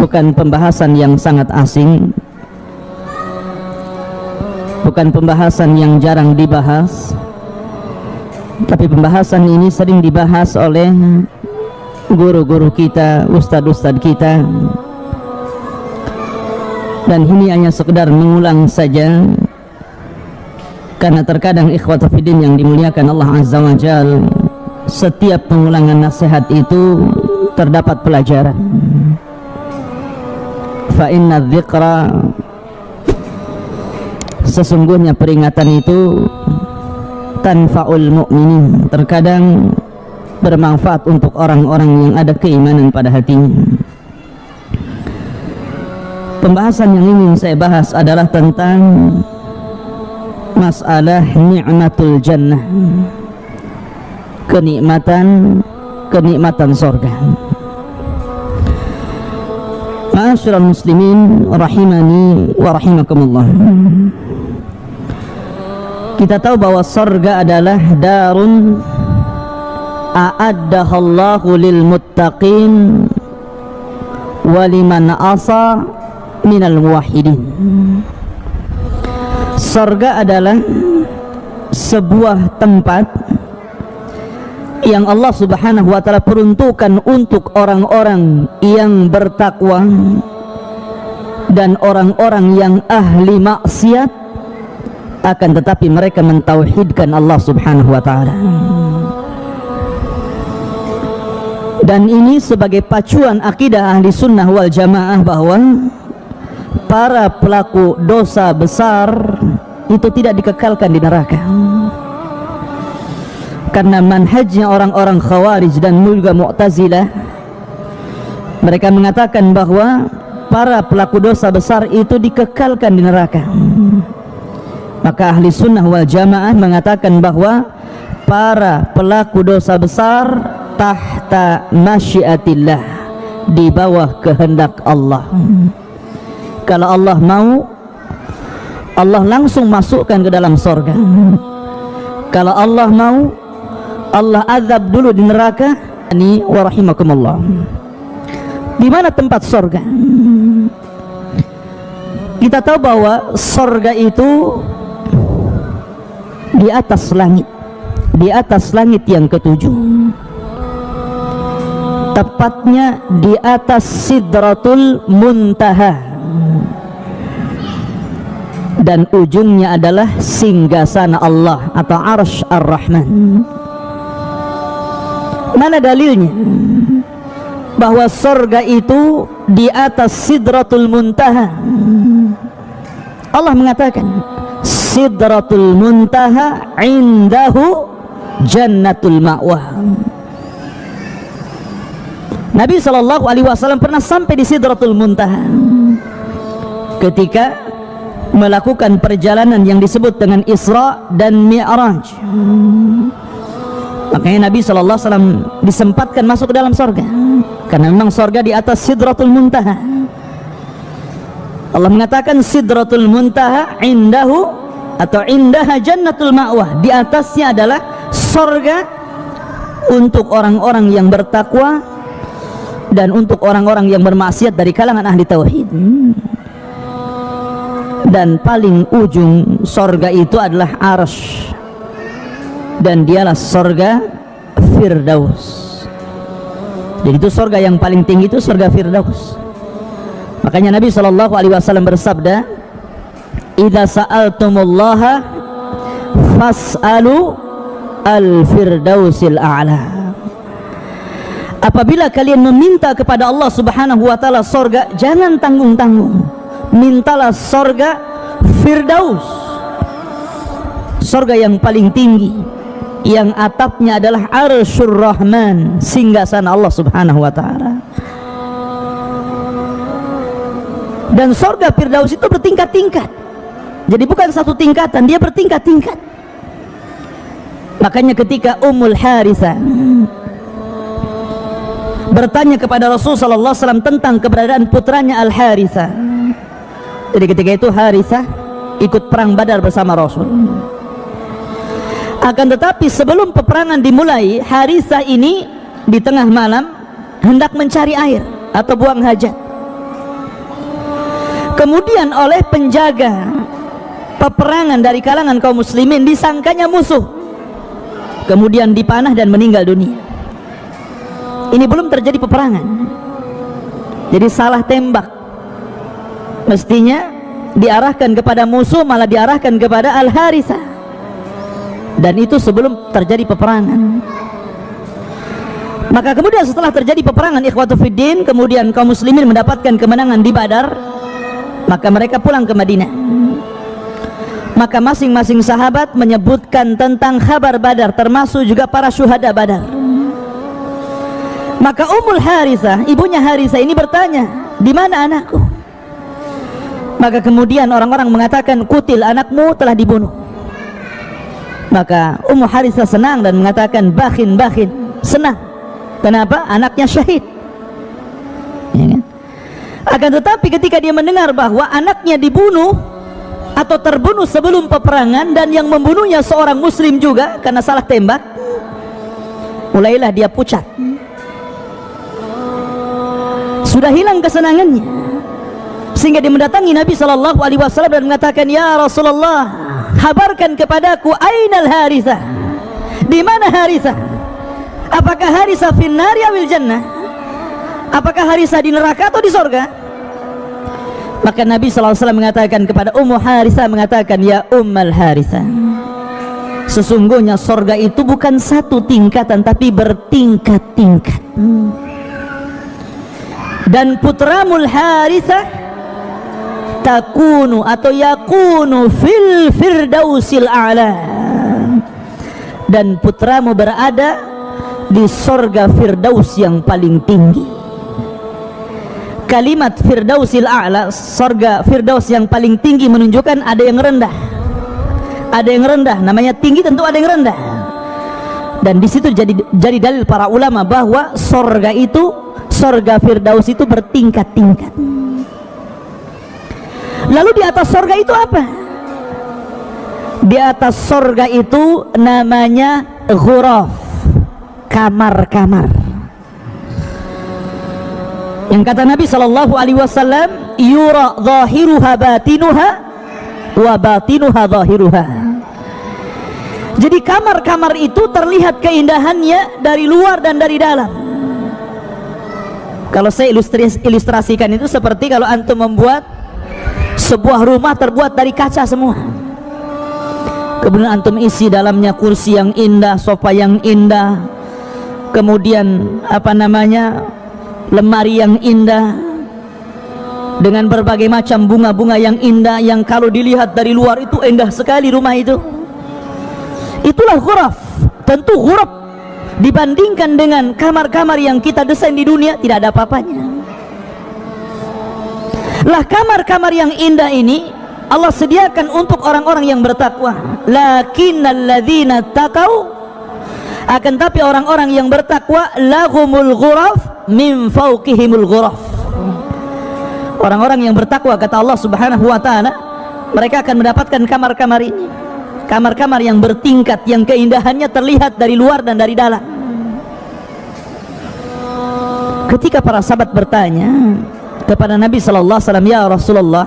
bukan pembahasan yang sangat asing, bukan pembahasan yang jarang dibahas, tapi pembahasan ini sering dibahas oleh guru-guru kita, ustadz-ustadz kita, dan ini hanya sekedar mengulang saja, karena terkadang ikhwata fiddin yang dimuliakan Allah Azza wa Jal, setiap pengulangan nasihat itu terdapat pelajaran. Fa inna dzikra, sesungguhnya peringatan itu tanfa'ul mu'minin, terkadang bermanfaat untuk orang-orang yang ada keimanan pada hatinya. Pembahasan yang ingin saya bahas adalah tentang masalah ni'matul jannah, kenikmatan surga. Ma'asyiral muslimin rahimani wa rahimakumullah. Kita tahu bahwa surga adalah darun a'addahallahu lil muttaqin wa liman asa minal muwahhidin. Surga adalah sebuah tempat yang Allah Subhanahu wa ta'ala peruntukkan untuk orang-orang yang bertakwa dan orang-orang yang ahli maksiat, akan tetapi mereka mentauhidkan Allah Subhanahu wa ta'ala. Dan ini sebagai pacuan akidah ahli sunnah wal jamaah bahwa para pelaku dosa besar itu tidak dikekalkan di neraka, karena manhajnya orang-orang Khawarij dan juga Mu'tazilah, mereka mengatakan bahwa para pelaku dosa besar itu dikekalkan di neraka. Maka ahli sunnah wal jamaah mengatakan bahwa para pelaku dosa besar tahta masyiatillah, di bawah kehendak Allah. Kalau Allah mau, Allah langsung masukkan ke dalam surga. Kalau Allah mau, Allah azab dulu di neraka. Ini wa rahimakumullah. Di mana tempat surga? Kita tahu bahwa surga itu di atas langit, di atas langit yang ketujuh, tepatnya di atas Sidratul Muntaha, dan ujungnya adalah singgasana Allah atau Arsy Ar-Rahman. Mana dalilnya bahwa surga itu di atas Sidratul Muntaha? Allah mengatakan Sidratul Muntaha indahu jannatul ma'wah. Nabi SAW pernah sampai di Sidratul Muntaha ketika melakukan perjalanan yang disebut dengan Isra dan Mi'raj. Makanya Nabi SAW disempatkan masuk ke dalam surga, karena memang surga di atas Sidratul Muntaha. Allah mengatakan Sidratul Muntaha indahu atau indaha jannatul ma'wah, di atasnya adalah surga untuk orang-orang yang bertakwa dan untuk orang-orang yang bermaksiat dari kalangan ahli tauhid. Dan paling ujung surga itu adalah Arsy, dan dialah surga Firdaus. Jadi itu surga yang paling tinggi, itu surga Firdaus. Makanya Nabi SAW bersabda, idza sa'altumullaha fas'alu al-firdausil a'la. Apabila kalian meminta kepada Allah Subhanahu wa ta'ala surga, jangan tanggung-tanggung, mintalah surga Firdaus, surga yang paling tinggi, yang atapnya adalah Arsyur Rahman, singgasana Allah Subhanahu wa ta'ala. Dan surga Firdaus itu bertingkat-tingkat, jadi bukan satu tingkatan, dia bertingkat-tingkat. Makanya ketika Ummul Harithah bertanya kepada Rasulullah SAW tentang keberadaan putranya Al-Harithah, jadi ketika itu Harithah ikut perang Badar bersama Rasul. Akan tetapi sebelum peperangan dimulai, Harithah ini di tengah malam hendak mencari air atau buang hajat. Kemudian oleh penjaga peperangan dari kalangan kaum muslimin disangkanya musuh, kemudian dipanah dan meninggal dunia. Ini belum terjadi peperangan, jadi salah tembak. Mestinya diarahkan kepada musuh, malah diarahkan kepada Al-Harithah, dan itu sebelum terjadi peperangan. Maka kemudian setelah terjadi peperangan ikhwatu fiddin, kemudian kaum muslimin mendapatkan kemenangan di Badar, maka mereka pulang ke Madinah. Maka masing-masing sahabat menyebutkan tentang kabar Badar, termasuk juga para syuhada Badar. Maka Ummul Harithah, ibunya Harithah ini bertanya, di mana anakku? Maka kemudian orang-orang mengatakan, kutil, anakmu telah dibunuh. Maka Ummu Harithah senang dan mengatakan, bakhin, senang. Kenapa? Anaknya syahid, ya kan? Akan tetapi ketika dia mendengar bahwa anaknya dibunuh atau terbunuh sebelum peperangan, dan yang membunuhnya seorang muslim juga karena salah tembak, mulailah dia pucat, sudah hilang kesenangannya, sehingga dia mendatangi Nabi SAW dan mengatakan, ya Rasulullah, kabarkan kepadaku, ainal Harithah, di mana Harithah? Apakah Harithah finnari awil jannah? Apakah Harithah di neraka atau di sorga? Maka Nabi SAW mengatakan kepada Ummu Harithah, mengatakan, ya Ummul Harithah, sesungguhnya sorga itu bukan satu tingkatan, tapi bertingkat-tingkat. Dan putramul Harithah takunu atau yakunu fil firdausil a'la, dan putramu berada di sorga firdaus yang paling tinggi. Kalimat firdausil a'la, sorga firdaus yang paling tinggi, menunjukkan ada yang rendah, ada yang rendah. Namanya tinggi, tentu ada yang rendah. Dan di situ jadi dalil para ulama bahwa sorga itu, sorga firdaus itu bertingkat-tingkat. Lalu di atas sorga itu apa? Di atas sorga itu namanya ghuraf, kamar-kamar. Yang kata Nabi SAW, yura zahiruha batinuha wa batinuha zahiruha. Jadi kamar-kamar itu terlihat keindahannya dari luar dan dari dalam. Kalau saya ilustrasikan itu seperti kalau antum membuat sebuah rumah terbuat dari kaca semua, kemudian antum isi dalamnya kursi yang indah, sofa yang indah, kemudian lemari yang indah dengan berbagai macam bunga-bunga yang indah, yang kalau dilihat dari luar itu indah sekali rumah itu. Itulah ghuraf. Tentu ghuraf dibandingkan dengan kamar-kamar yang kita desain di dunia tidak ada apa-apanya. Lah kamar-kamar yang indah ini Allah sediakan untuk orang-orang yang bertakwa. Lakinnal ladzina taqau, akan tapi orang-orang yang bertakwa, lahumul ghuraf min fawqihimul ghuraf. Orang-orang yang bertakwa, kata Allah Subhanahu wa taala, mereka akan mendapatkan kamar-kamar ini, kamar-kamar yang bertingkat, yang keindahannya terlihat dari luar dan dari dalam. Ketika para sahabat bertanya kepada Nabi sallallahu alaihi wasallam, ya Rasulullah,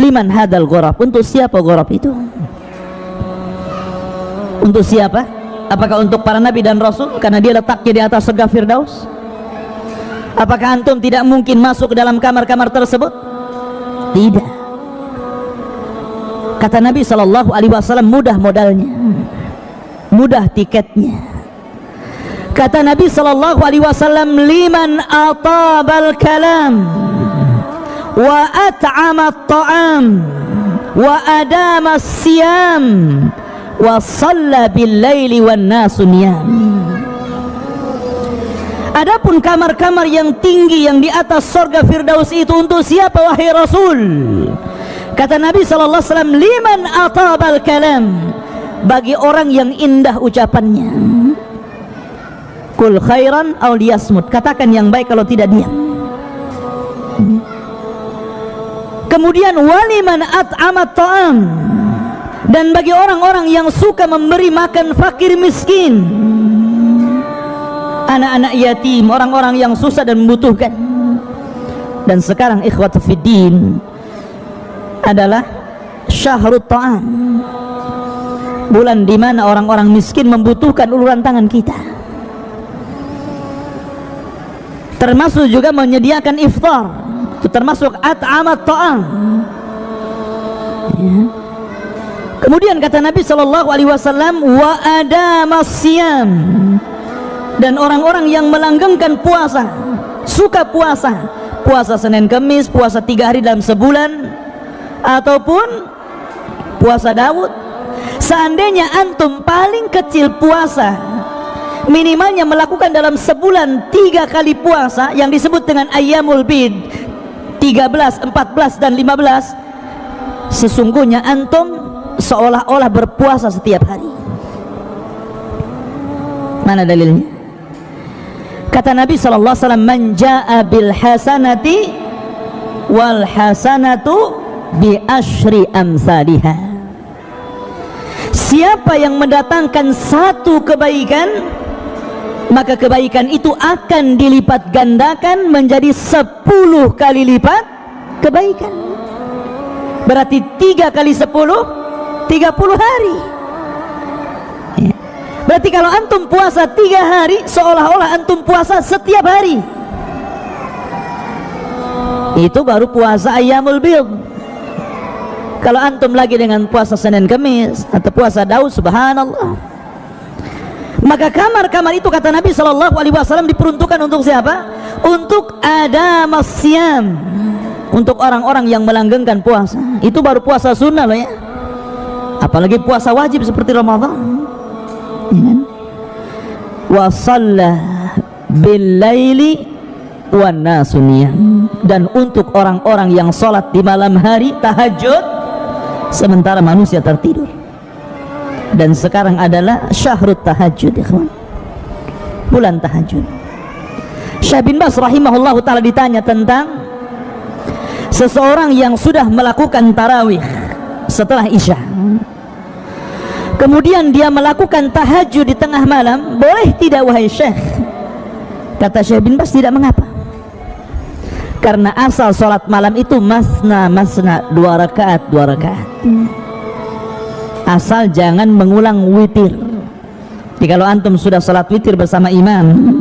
liman hadal ghuraf? Untuk siapa ghuraf itu? Untuk siapa? Apakah untuk para nabi dan rasul karena dia letaknya di atas surga firdaus? Apakah antum tidak mungkin masuk ke dalam kamar-kamar tersebut? Tidak. Kata Nabi SAW, mudah modalnya, mudah tiketnya. Kata Nabi SAW, liman atabal kalam wa at'ama at-ta'am wa adama as-siyam wa shalla bil-laili wan nasu niyam. Adapun kamar-kamar yang tinggi yang di atas surga firdaus itu untuk siapa wahai Rasul? Kata Nabi sallallahu alaihi wasallam, liman atabal kalam, bagi orang yang indah ucapannya. Kul khairan aw liyasmut, katakan yang baik kalau tidak diam. Kemudian waliman at'amat ta'am, dan bagi orang-orang yang suka memberi makan fakir miskin, anak-anak yatim, orang-orang yang susah dan membutuhkan. Dan sekarang ikhwatu fiddin adalah syahrut ta'am, bulan di mana orang-orang miskin membutuhkan uluran tangan kita, termasuk juga menyediakan iftar, itu termasuk at'amat ta'am ya. Kemudian kata Nabi SAW, wa adamas siyam, dan orang-orang yang melanggengkan puasa, suka puasa, puasa Senin Kemis, puasa 3 hari dalam sebulan, ataupun puasa Daud. Seandainya antum paling kecil puasa minimalnya melakukan dalam sebulan 3 kali puasa yang disebut dengan ayyamul bid, 13, 14 dan 15, sesungguhnya antum seolah-olah berpuasa setiap hari. Mana dalilnya? Kata Nabi SAW, man jaa bil hasanati wal hasanatu bi asyri amsalihah. Siapa yang mendatangkan satu kebaikan, maka kebaikan itu akan dilipat gandakan menjadi 10 kali lipat kebaikan. Berarti 3 kali 10, 30 hari ya. Berarti kalau antum puasa 3 hari, seolah-olah antum puasa setiap hari. Itu baru puasa ayyamul bid. Kalau antum lagi dengan puasa Senin Kemis atau puasa Daud, subhanallah, maka kamar-kamar itu kata Nabi SAW diperuntukkan untuk siapa? Untuk adamas siyam, untuk orang-orang yang melanggengkan puasa. Itu baru puasa sunnah loh ya, apalagi puasa wajib seperti Ramadan ya kan? Wa shalla bil laili wan nasu niyam, dan untuk orang-orang yang sholat di malam hari, tahajud, sementara manusia tertidur. Dan sekarang adalah syahrut tahajud ikhwan, bulan tahajud. Syekh bin Baz rahimahullahu ta'ala ditanya tentang seseorang yang sudah melakukan tarawih setelah isya, kemudian dia melakukan tahajud di tengah malam, boleh tidak wahai Syekh? Kata Syekh bin Baz, tidak mengapa, karena asal sholat malam itu masna 2 rakaat 2 rakaat, asal jangan mengulang witir. Jadi kalau antum sudah sholat witir bersama imam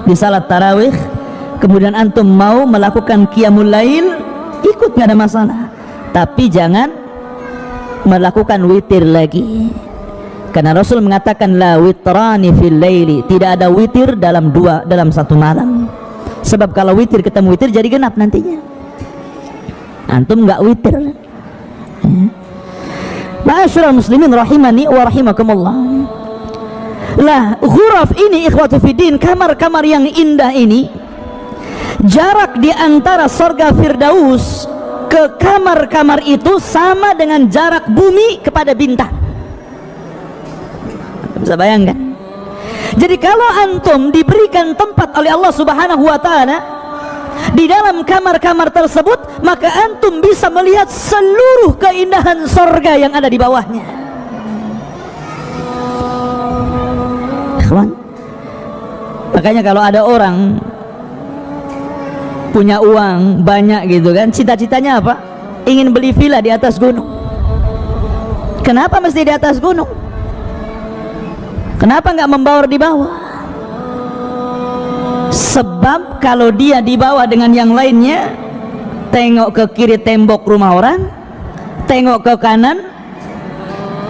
di salat tarawih, kemudian antum mau melakukan qiyamul lail, ikut, nggak ada masalah, tapi jangan melakukan witir lagi, karena Rasul mengatakan la witrani fil laili, tidak ada witir dalam satu malam. Sebab kalau witir ketemu witir jadi genap nantinya, antum nggak witir ya. Ma'asyiral muslimin rahimani wa rahimakumullah. Lah ghuraf ini ikhwatu fiddin, kamar-kamar yang indah ini, jarak di antara surga Firdaus ke kamar-kamar itu sama dengan jarak bumi kepada bintang. Bisa bayangkan? Jadi kalau antum diberikan tempat oleh Allah Subhanahu wa ta'ala di dalam kamar-kamar tersebut, maka antum bisa melihat seluruh keindahan surga yang ada di bawahnya. Ikhwan, makanya kalau ada orang punya uang banyak gitu kan, cita-citanya apa? Ingin beli villa di atas gunung. Kenapa mesti di atas gunung? Kenapa nggak membaur di bawah? Sebab kalau dia di bawah dengan yang lainnya, tengok ke kiri tembok rumah orang, tengok ke kanan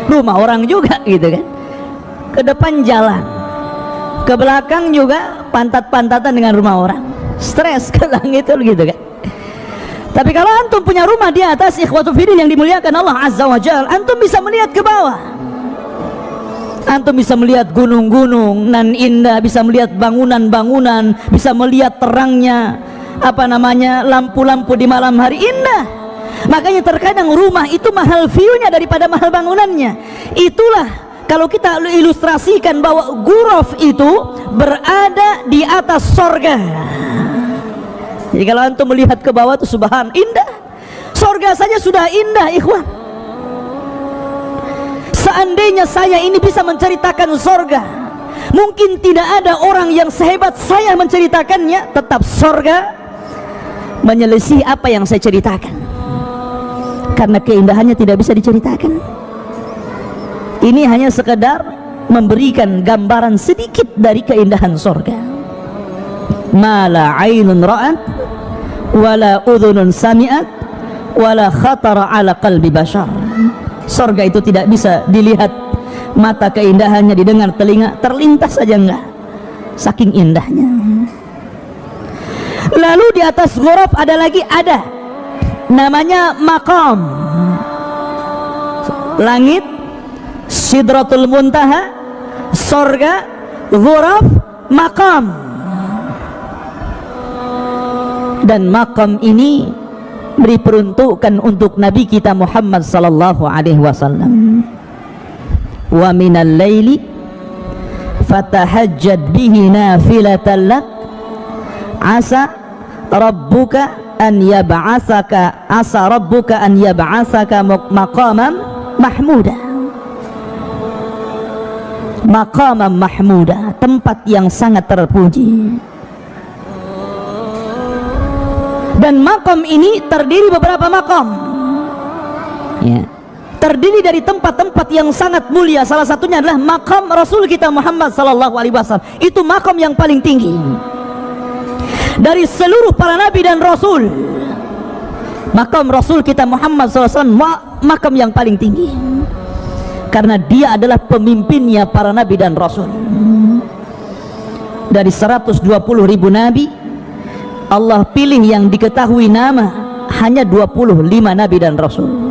rumah orang juga gitu kan, ke depan jalan, ke belakang juga pantat-pantatan dengan rumah orang, stres ke langit gitu kan. Tapi kalau antum punya rumah di atas, ikhwatu fiddin yang dimuliakan Allah Azza wa Jalla, antum bisa melihat ke bawah, antum bisa melihat gunung-gunung nan indah, bisa melihat bangunan-bangunan, bisa melihat terangnya lampu-lampu di malam hari, indah. Makanya terkadang rumah itu mahal view-nya daripada mahal bangunannya. Itulah kalau kita ilustrasikan bahwa ghuraf itu berada di atas sorga. Jadi kalau antum melihat ke bawah itu subhan, indah. Sorga saja sudah indah ikhwan. Seandainya saya ini bisa menceritakan sorga, mungkin tidak ada orang yang sehebat saya menceritakannya. Tetap sorga menyelisih apa yang saya ceritakan, karena keindahannya tidak bisa diceritakan. Ini hanya sekedar memberikan gambaran sedikit dari keindahan surga. Ma la ainun ra'at wala udhunun sami'at wala khatara ala qalbi bashar. Surga itu tidak bisa dilihat mata keindahannya, didengar telinga, terlintas saja enggak, saking indahnya. Lalu di atas ghuraf ada namanya maqam. Langit, Sidratul Muntaha, surga, ghuraf, maqam. Dan maqam ini diperuntukkan untuk Nabi kita Muhammad sallallahu alaihi wasallam. Wa minal laili fatahajjad bihi nafilatan lak asa rabbuka an yab'atsaka maqaman mahmuda. Maqaman mahmuda, tempat yang sangat terpuji. Dan maqam ini terdiri beberapa maqam, ya, terdiri dari tempat-tempat yang sangat mulia. Salah satunya adalah maqam Rasul kita Muhammad sallallahu alaihi wasallam. Itu maqam yang paling tinggi dari seluruh para nabi dan rasul. Maqam Rasul kita Muhammad SAW maqam yang paling tinggi, karena dia adalah pemimpinnya para nabi dan rasul. Dari 120.000 nabi, Allah pilih yang diketahui nama hanya 25 nabi dan rasul.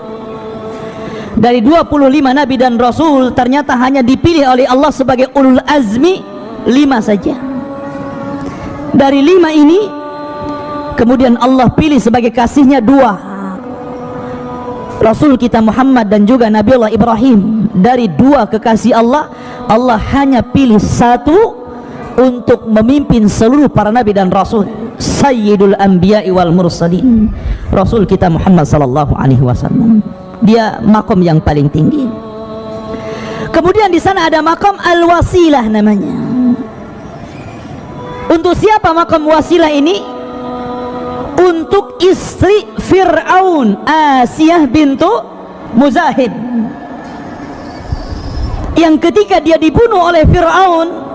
Dari 25 nabi dan rasul, ternyata hanya dipilih oleh Allah sebagai ulul azmi 5 saja. Dari 5 ini kemudian Allah pilih sebagai kasihnya 2, Rasul kita Muhammad dan juga Nabi Allah Ibrahim. Dari 2 kekasih Allah, Allah hanya pilih 1 untuk memimpin seluruh para nabi dan rasul, Sayyidul Anbiya'i wal Mursalin, Rasul kita Muhammad sallallahu alaihi wasallam. Dia makom yang paling tinggi. Kemudian di sana ada makom al-wasilah namanya. Untuk siapa makom wasilah ini? Untuk istri Fir'aun, Asiyah bintu Muzahim, yang ketika dia dibunuh oleh Fir'aun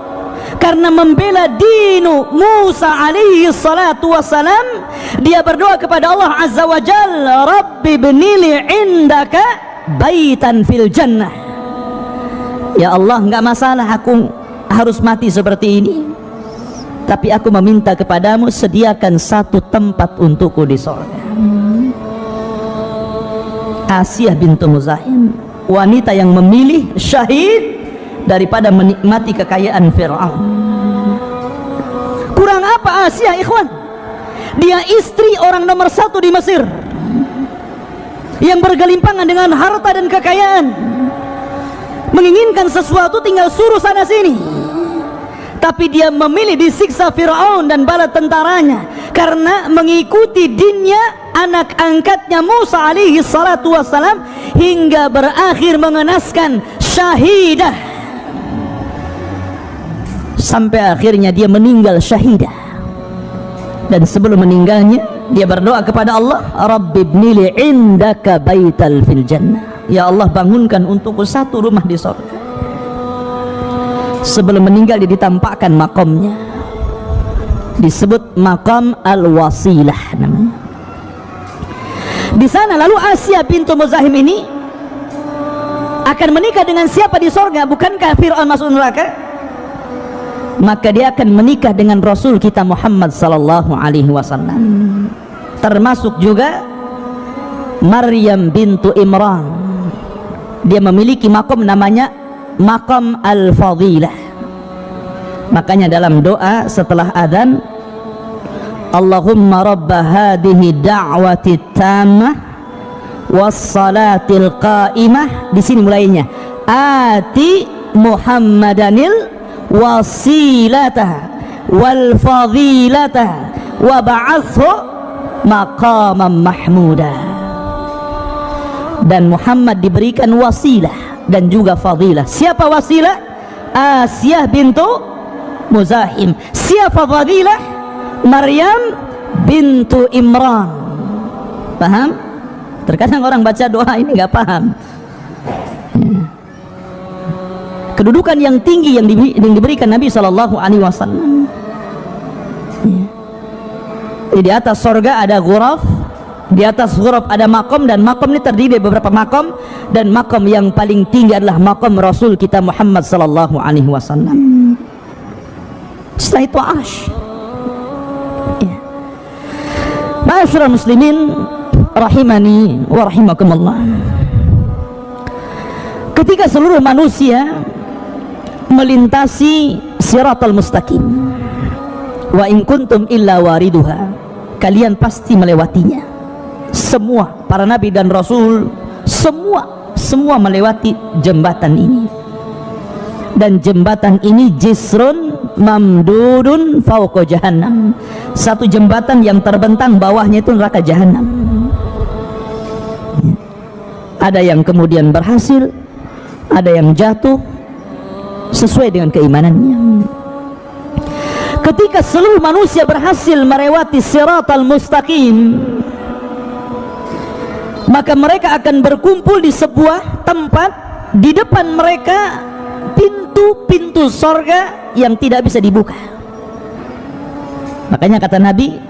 karena membela dinu Musa alaihi salatu wassalam, dia berdoa kepada Allah azza wa jalla, Rabbi bnili indaka baitan fil jannah. Ya Allah, enggak masalah aku harus mati seperti ini, tapi aku meminta kepadamu, sediakan 1 tempat untukku di surga. Asiyah bintu Muzahim, wanita yang memilih syahid daripada menikmati kekayaan Fir'aun. Kurang apa Asiyah, ikhwan? Dia istri orang nomor 1 di Mesir, yang bergelimpangan dengan harta dan kekayaan, menginginkan sesuatu tinggal suruh sana sini. Tapi dia memilih disiksa Fir'aun dan bala tentaranya karena mengikuti dinnya anak angkatnya Musa alaihi salatu wassalam, hingga berakhir mengenaskan syahidah, sampai akhirnya dia meninggal syahidah. Dan sebelum meninggalnya dia berdoa kepada Allah, Rabbi ibnili indaka baital fil jannah. Ya Allah, bangunkan untukku 1 rumah di surga. Sebelum meninggal dia ditampakkan makamnya, disebut makam al-wasilah namanya. Di sana lalu Asiyah bintu Muzahim ini akan menikah dengan siapa di surga? Bukankah Fir'aun masuk neraka? Maka dia akan menikah dengan Rasul kita Muhammad sallallahu alaihi wasallam. Termasuk juga Maryam bintu Imran. Dia memiliki makam namanya makam al-fadilah. Makanya dalam doa setelah adzan, Allahumma rabba hadhihi da'wati tammah wassalatil qa'imah, di sini mulainya, ati Muhammadanil wasilata wal fadilata wa ba'athu maqaman mahmuda. Dan Muhammad diberikan wasilah dan juga fadilah. Siapa wasilah? Asiyah bintu Muzahim. Siapa fadilah? Maryam bintu Imran. Paham? Terkadang orang baca doa ini nggak paham. Kedudukan yang tinggi yang diberikan Nabi Shallallahu Alaihi Wasallam. Di atas sorga ada ghuraf, di atas ghuraf ada makom, dan makom ini terdiri dari beberapa makom, dan makom yang paling tinggi adalah makom Rasul kita Muhammad Sallallahu Alaihi Wasallam. Setelah itu arsh. Ma'asyiral muslimin rahimani wa rahimakumullah. Ketika seluruh manusia melintasi siratal mustaqim, wa in kuntum illa wariduha, kalian pasti melewatinya. Semua para nabi dan rasul, semua melewati jembatan ini, dan jembatan ini jisrun mamdudun fauqa jahannam, satu jembatan yang terbentang bawahnya itu neraka jahannam. Ada yang kemudian berhasil, ada yang jatuh sesuai dengan keimanannya. Ketika seluruh manusia berhasil melewati siratal mustaqim, maka mereka akan berkumpul di sebuah tempat. Di depan mereka pintu-pintu sorga yang tidak bisa dibuka. Makanya kata Nabi,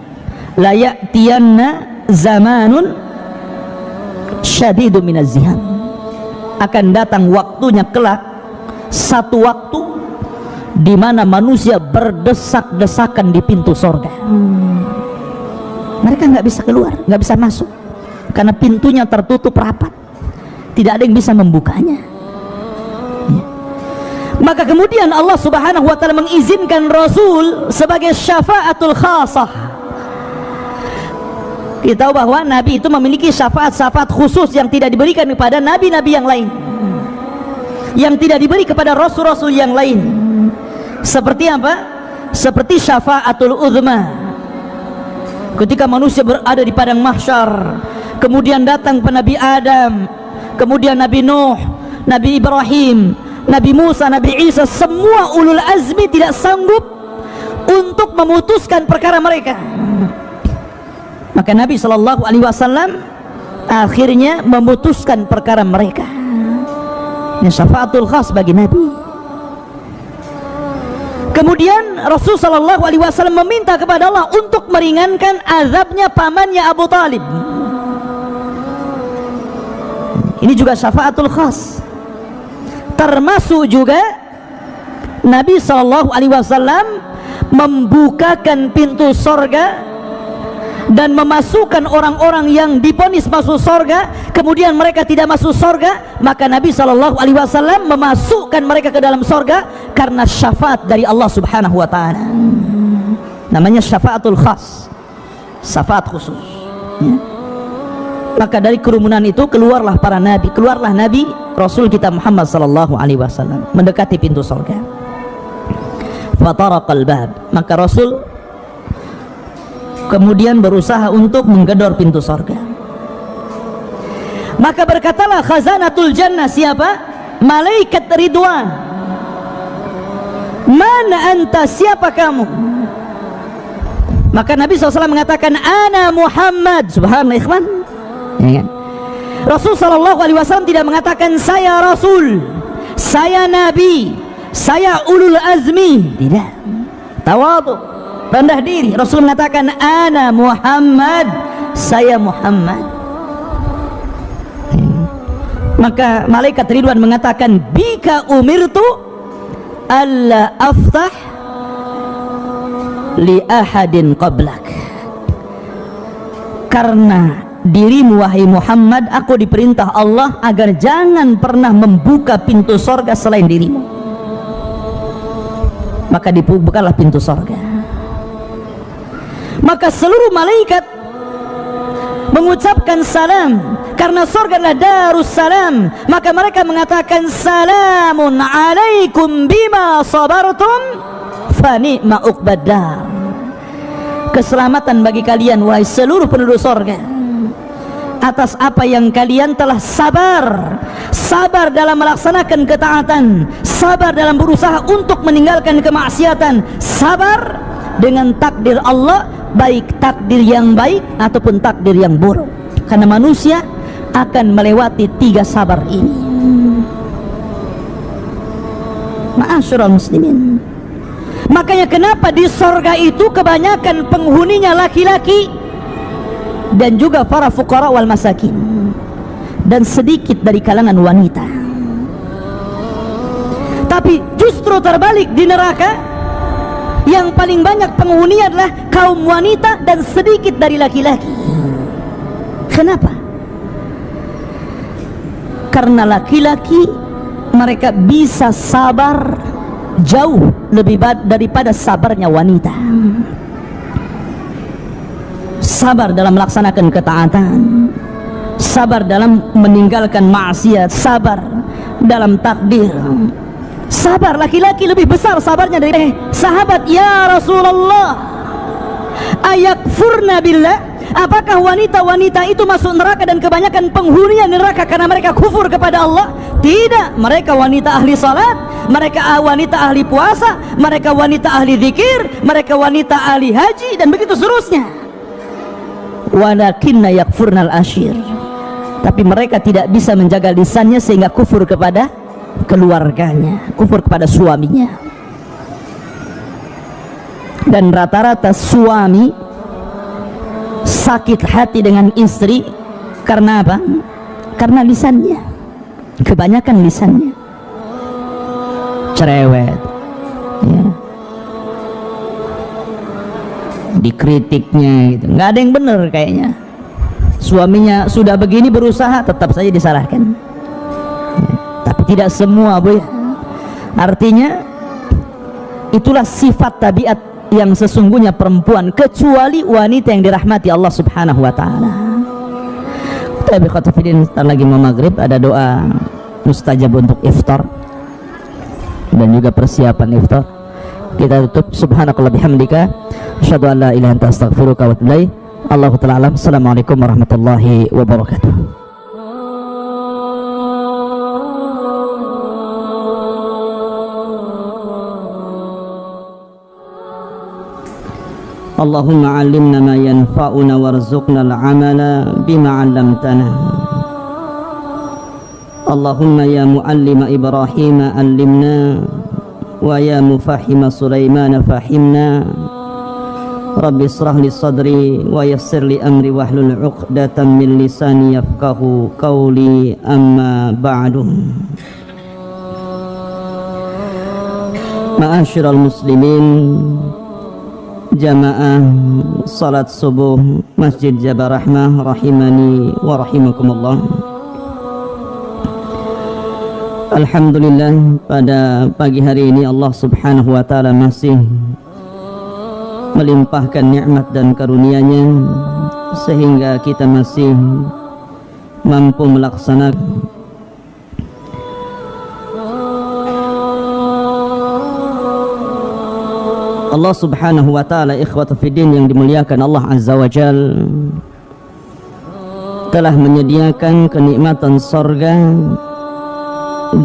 la ya'tiyanna zamanun syadidu minaz ziham, akan datang waktunya kelak, satu waktu di mana manusia berdesak-desakan di pintu sorga. Mereka nggak bisa keluar, nggak bisa masuk, karena pintunya tertutup rapat, tidak ada yang bisa membukanya. Maka kemudian Allah Subhanahu wa ta'ala mengizinkan Rasul sebagai syafaatul khasah. Kita tahu bahwa Nabi itu memiliki syafaat-syafaat khusus yang tidak diberikan kepada nabi-nabi yang lain, yang tidak diberi kepada rasul-rasul yang lain. Seperti apa? Seperti syafaatul uzma. Ketika manusia berada di padang mahsyar, kemudian datang ke Nabi Adam, kemudian Nabi Nuh, Nabi Ibrahim, Nabi Musa, Nabi Isa, semua ulul azmi tidak sanggup untuk memutuskan perkara mereka. Maka Nabi Shallallahu Alaihi Wasallam akhirnya memutuskan perkara mereka. Ini syafaatul khas bagi Nabi. Kemudian Rasul Shallallahu Alaihi Wasallam meminta kepada Allah untuk meringankan azabnya pamannya Abu Talib. Ini juga syafaatul khas. Termasuk juga Nabi Shallallahu Alaihi Wasallam membukakan pintu sorga dan memasukkan orang-orang yang divonis masuk sorga, kemudian mereka tidak masuk sorga, maka Nabi Shallallahu Alaihi Wasallam memasukkan mereka ke dalam sorga karena syafaat dari Allah Subhanahu Wa Taala. Namanya syafaatul khas, syafaat khusus. Maka dari kerumunan itu keluarlah para nabi, keluarlah Nabi Rasul kita Muhammad Sallallahu Alaihi Wasallam mendekati pintu sorga. Fataraqal bab, maka Rasul kemudian berusaha untuk menggedor pintu sorga. Maka berkatalah khazanatul jannah, siapa? Malaikat Ridwan. Mana anta, siapa kamu? Maka Nabi SAW mengatakan, ana Muhammad. Subhanallah, ikhwan. Ya kan? Rasul Sallallahu Alaihi Wasallam tidak mengatakan saya Rasul, saya Nabi, saya ulul azmi. Tidak. Tawadhu, rendah diri. Rasul mengatakan ana Muhammad, saya Muhammad. Maka malaikat Ridwan mengatakan bika umirtu alla aftah li ahadin qablak, karena dirimu wahai Muhammad, aku diperintah Allah agar jangan pernah membuka pintu sorga selain dirimu. Maka dibukalah pintu sorga. Maka seluruh malaikat mengucapkan salam, karena surga adalah darus salam. Maka mereka mengatakan salamun alaikum bima sabartum fa ni'ma uqbad dar. Keselamatan bagi kalian wahai seluruh penduduk surga atas apa yang kalian telah sabar. Sabar dalam melaksanakan ketaatan, sabar dalam berusaha untuk meninggalkan kemaksiatan, sabar dengan takdir Allah, baik takdir yang baik ataupun takdir yang buruk, karena manusia akan melewati 3 sabar ini. Ma'asyiral muslimin, makanya kenapa di sorga itu kebanyakan penghuninya laki-laki dan juga para fuqara wal masakin, dan sedikit dari kalangan wanita. Tapi justru terbalik di neraka, yang paling banyak penghuni adalah kaum wanita dan sedikit dari laki-laki. Kenapa? Karena laki-laki mereka bisa sabar jauh lebih daripada sabarnya wanita. Sabar dalam melaksanakan ketaatan, sabar dalam meninggalkan maksiat, sabar dalam takdir. Sabar laki-laki lebih besar sabarnya dari sahabat. Ya Rasulullah, ayakfurna billah, apakah wanita-wanita itu masuk neraka dan kebanyakan penghuninya neraka karena mereka kufur kepada Allah? Tidak, mereka wanita ahli salat, mereka wanita ahli puasa, mereka wanita ahli zikir, mereka wanita ahli haji, dan begitu seterusnya. Walakinna yakfurnal ashir, tapi mereka tidak bisa menjaga lisannya sehingga kufur kepada keluarganya, kufur kepada suaminya. Dan rata-rata suami sakit hati dengan istri karena apa? Karena lisannya, kebanyakan lisannya cerewet, ya, dikritiknya gitu, nggak ada yang benar kayaknya. Suaminya sudah begini berusaha, tetap saja disalahkan. Ya, tapi tidak semua, Bu. Artinya itulah sifat tabiat yang sesungguhnya perempuan, kecuali wanita yang dirahmati Allah Subhanahu wa taala. Tapi khotbah sebentar lagi mau maghrib, ada doa mustajab untuk iftar dan juga persiapan iftar. Kita tutup. Subhanakallah bihamdika, asyhadu an la ilaha illa anta astaghfiruka wa atubu ilaik. Allahu ta'ala alam. Assalamualaikum warahmatullahi wabarakatuh. Allahumma 'allimna ma yanfa'una warzuqna al-'amala bima 'allamtana. Allahumma ya mu'allima Ibrahim 'allimna wa ya mufahhima Sulaiman fahimna. Rabbi israh li sadri wa yassir li amri wahlul 'uqdatam min lisani yafqahu qawli, amma ba'du. Ma'asyiral muslimin, jamaah salat subuh Masjid Jabal Rahmah rahimani wa rahimakumullah. Alhamdulillah, pada pagi hari ini Allah Subhanahu wa ta'ala masih melimpahkan nikmat dan karunia-Nya sehingga kita masih mampu melaksanakan Allah Subhanahu wa ta'ala. Ikhwata fiddin yang dimuliakan Allah Azza wa Jal, telah menyediakan kenikmatan sorga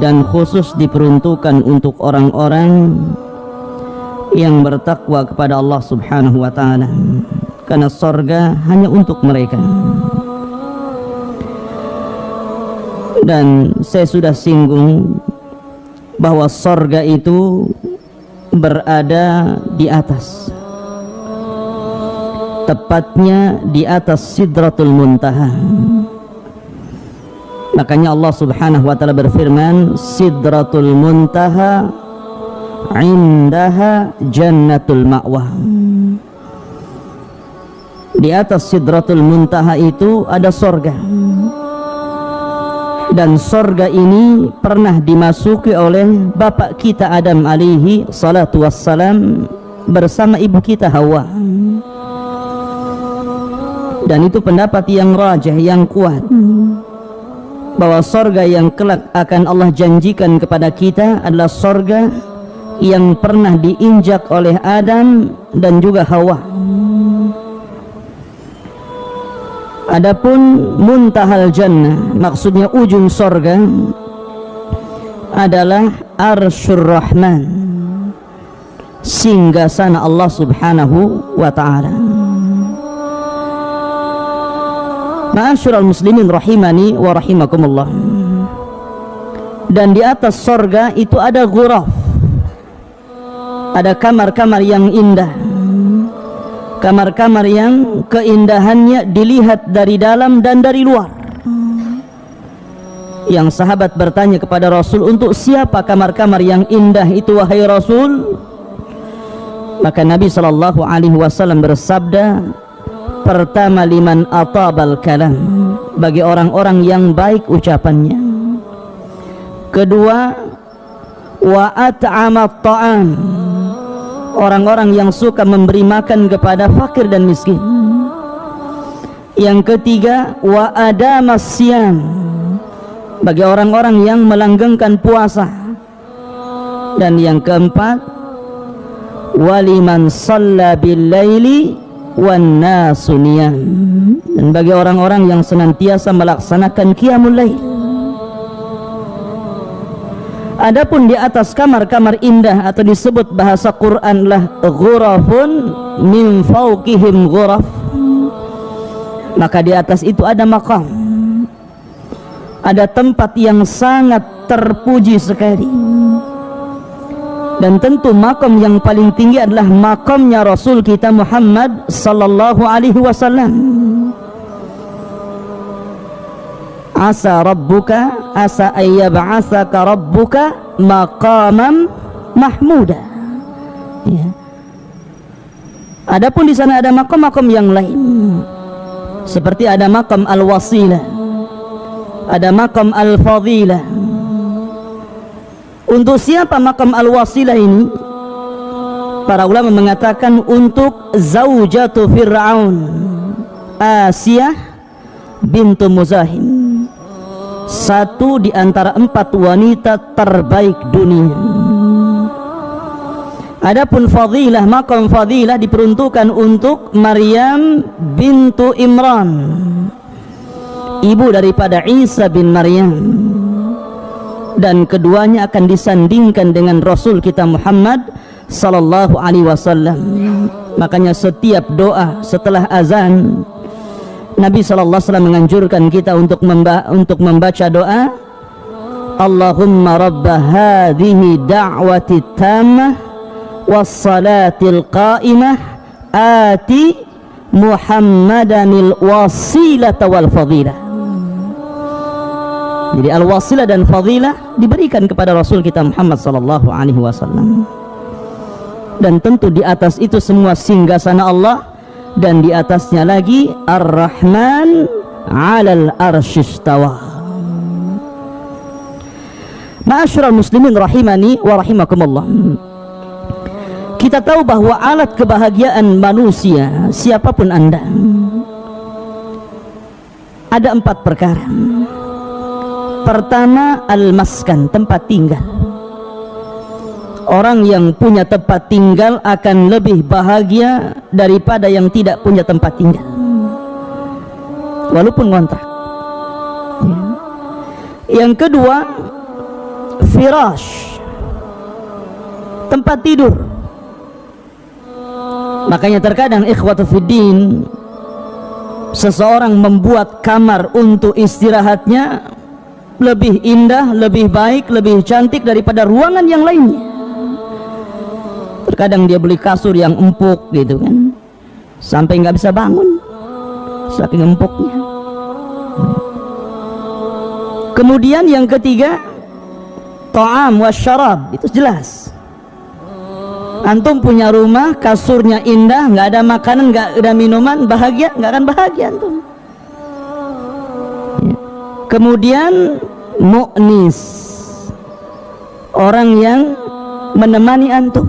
dan khusus diperuntukkan untuk orang-orang yang bertakwa kepada Allah Subhanahu wa ta'ala, karena sorga hanya untuk mereka. Dan saya sudah singgung bahwa sorga itu berada di atas, tepatnya di atas Sidratul Muntaha. Makanya Allah Subhanahu wa ta'ala berfirman, Sidratul Muntaha indaha jannatul ma'wah. Di atas Sidratul Muntaha itu ada sorga, dan sorga ini pernah dimasuki oleh bapak kita Adam alaihi salatu wassalam bersama ibu kita Hawa. Dan itu pendapat yang rajih, yang kuat, bahwa sorga yang kelak akan Allah janjikan kepada kita adalah sorga yang pernah diinjak oleh Adam dan juga Hawa. Adapun muntahal jannah, maksudnya ujung sorga, adalah Arsyur Rahman, singgasana Allah Subhanahu wa ta'ala. Ma'asyiral muslimin rahimani wa rahimakumullah. Dan di atas sorga itu ada ghuraf, ada kamar-kamar yang indah, kamar-kamar yang keindahannya dilihat dari dalam dan dari luar. Yang sahabat bertanya kepada Rasul, untuk siapa kamar-kamar yang indah itu wahai Rasul? Maka Nabi SAW bersabda, pertama liman atabal kalam, bagi orang-orang yang baik ucapannya. Kedua, wa at'amat ta'am, orang-orang yang suka memberi makan kepada fakir dan miskin. Yang ketiga, wa adamas siyam, bagi orang-orang yang melanggengkan puasa. Dan yang keempat, waliman shalla bil laili wan nasu niyam, dan bagi orang-orang yang senantiasa melaksanakan qiyamul lail. Adapun di atas kamar-kamar indah atau disebut bahasa Quran lah ghurafun min fawqihim ghuraf, maka di atas itu ada maqam, ada tempat yang sangat terpuji sekali. Dan tentu makom yang paling tinggi adalah makomnya Rasul kita Muhammad sallallahu alaihi wasallam. Asa rabbuka asa ayyab'atsaka rabbuka maqaman mahmuda. Ya. Adapun di sana ada makom-makom yang lain, seperti ada makom al-wasilah, ada makom al-fadilah. Untuk siapa makam al-wasilah ini? Para ulama mengatakan untuk zaujatu Fir'aun, Asiyah bintu Muzahim, satu di antara 4 wanita terbaik dunia. Adapun fadilah, makam fadilah diperuntukkan untuk Maryam bintu Imran, ibu daripada Isa bin Maryam. Dan keduanya akan disandingkan dengan Rasul kita Muhammad sallallahu alaihi wasallam. Makanya setiap doa setelah azan, Nabi sallallahu alaihi wasallam menganjurkan kita untuk membaca doa, Allahumma rabba hadhihi da'wati tammah was salatil qa'imah ati Muhammadanil wasilata wal fadilah. Jadi al-wasilah dan fadilah diberikan kepada Rasul kita Muhammad sallallahu alaihi wasallam. Dan tentu di atas itu semua singgasana Allah, dan di atasnya lagi Ar-Rahman 'alal arsyistawa. Ma'asyiral muslimin rahimani wa rahimakumullah. Kita tahu bahwa alat kebahagiaan manusia, siapapun Anda, ada 4 perkara. Pertama, al-maskan, tempat tinggal. Orang yang punya tempat tinggal akan lebih bahagia daripada yang tidak punya tempat tinggal, walaupun ngontrak. Yang kedua, firash, tempat tidur. Makanya terkadang ikhwatu fiddin, seseorang membuat kamar untuk istirahatnya lebih indah, lebih baik, lebih cantik daripada ruangan yang lainnya. Terkadang dia beli kasur yang empuk gitu kan, sampai nggak bisa bangun saking empuknya. Kemudian yang ketiga, ta'am wa syarab, itu jelas. Antum punya rumah, kasurnya indah, nggak ada makanan, nggak ada minuman, bahagia? Nggak akan bahagia antum. Kemudian mu'nis, orang yang menemani antum,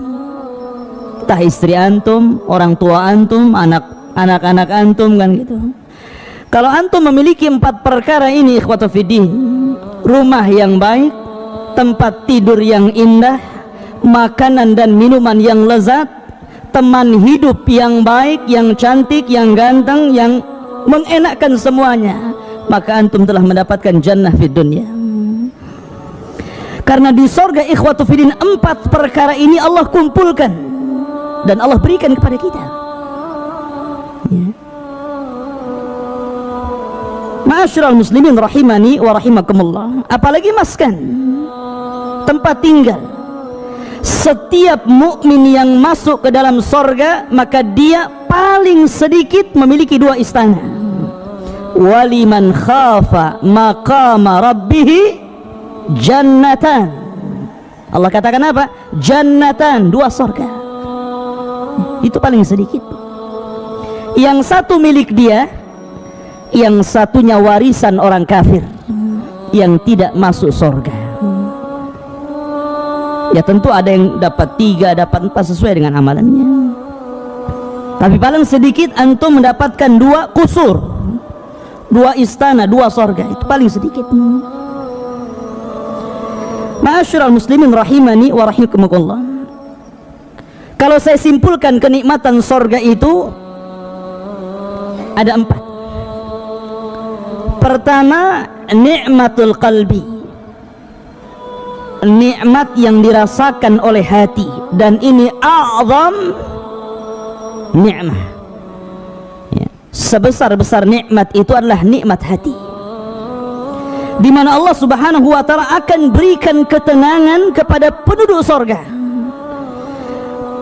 entah istri antum, orang tua antum, anak-anak antum kan gitu. Kalau antum memiliki 4 perkara ini ikhwatu fiddin, rumah yang baik, tempat tidur yang indah, makanan dan minuman yang lezat, teman hidup yang baik, yang cantik, yang ganteng, yang mengenakkan semuanya, maka antum telah mendapatkan jannah fid dunya. Karena di sorga ikhwatu fiddin 4 perkara ini Allah kumpulkan dan Allah berikan kepada kita ya. Ma'asyiral muslimin rahimani wa rahimakumullah, apalagi maskan, tempat tinggal. Setiap mukmin yang masuk ke dalam sorga, maka dia paling sedikit memiliki 2 istana. Waliman khafa maqama rabbih jannatan. Allah katakan apa? Jannatan, 2 sorga. Itu paling sedikit. Yang satu milik dia, yang satunya warisan orang kafir yang tidak masuk sorga. Ya tentu ada yang dapat 3, dapat 4 sesuai dengan amalannya. Tapi paling sedikit antum mendapatkan 2 kusur, 2 istana, 2 sorga. Itu paling sedikit. Ma'asyiral muslimin rahimani wa rahimakumullah. Kalau saya simpulkan kenikmatan sorga itu ada 4. Pertama, nikmatul qalbi, nikmat yang dirasakan oleh hati, dan ini a'zam nikmah. Ya. Sebesar-besar nikmat itu adalah nikmat hati, di mana Allah Subhanahu wa ta'ala akan berikan ketenangan kepada penduduk sorga.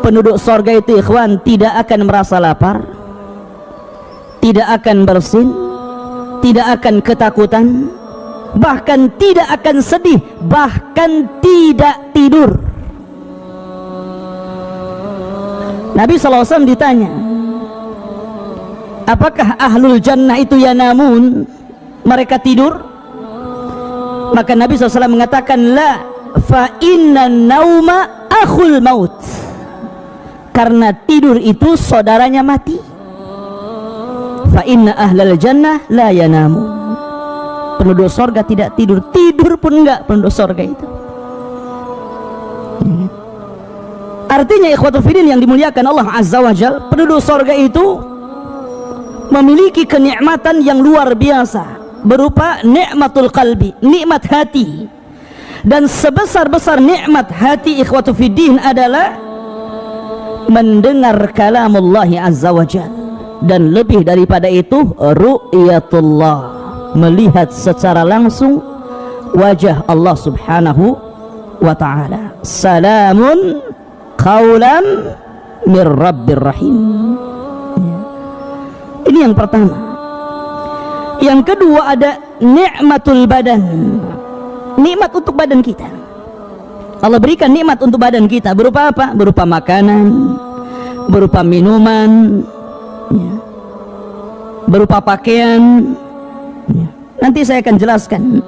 Penduduk sorga itu ikhwan tidak akan merasa lapar, tidak akan bersin, tidak akan ketakutan, bahkan tidak akan sedih, bahkan tidak tidur. Nabi SAW ditanya, apakah ahlul jannah itu yanamun, mereka tidur? Maka Nabi SAW mengatakan, la, fa inna nauma akhul maut, karena tidur itu saudaranya mati. Fa inna ahlal jannah la yanamun, penduduk sorga tidak tidur, tidur pun enggak penduduk sorga itu. Artinya ikhwatul fiddin yang dimuliakan Allah Azza wa Jalla, penduduk sorga itu memiliki kenikmatan yang luar biasa berupa nikmatul qalbi, nikmat hati. Dan sebesar-besar nikmat hati ikhwatul fiddin adalah mendengar kalamullah Azza wa Jalla, dan lebih daripada itu ru'yatullah, melihat secara langsung wajah Allah Subhanahu wa ta'ala. Salamun qaulan mir rabbir rahim. Ini yang pertama. Yang kedua ada nikmatul badan, nikmat untuk badan kita. Allah berikan nikmat untuk badan kita berupa apa? Berupa makanan, berupa minuman, ya, berupa pakaian. Ya. Nanti saya akan jelaskan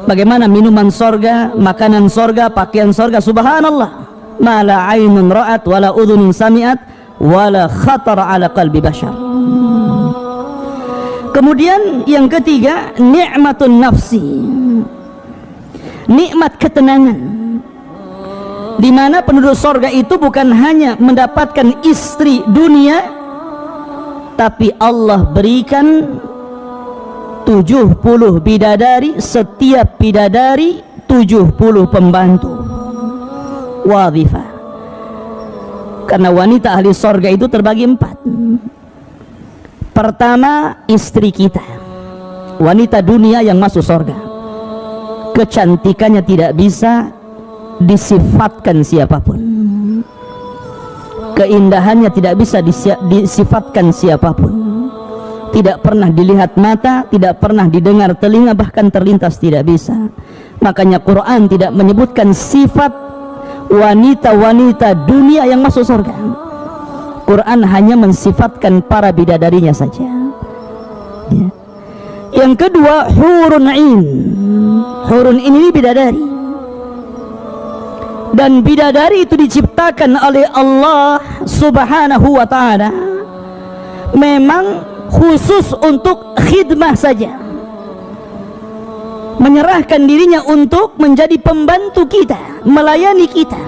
bagaimana minuman sorga, makanan sorga, pakaian sorga. Subhanallah, ma la aynun ra'at wala udhunun sami'at wala khatar ala qalbi bashar. Kemudian yang ketiga, nikmatun nafsi, nikmat ketenangan, di mana penduduk sorga itu bukan hanya mendapatkan istri dunia, tapi Allah berikan 70 bidadari, setiap bidadari 70 pembantu wadhifah. Karena wanita ahli sorga itu terbagi 4. Pertama, istri kita, wanita dunia yang masuk sorga, kecantikannya tidak bisa disifatkan siapapun, keindahannya tidak bisa disifatkan siapapun, tidak pernah dilihat mata, tidak pernah didengar telinga, bahkan terlintas tidak bisa. Makanya Quran tidak menyebutkan sifat wanita-wanita dunia yang masuk surga. Quran hanya mensifatkan para bidadarinya saja. Ya. Yang kedua, hurun ain. Hurun ini bidadari, dan bidadari itu diciptakan oleh Allah Subhanahu wa ta'ala memang khusus untuk khidmah saja, menyerahkan dirinya untuk menjadi pembantu kita, melayani kita.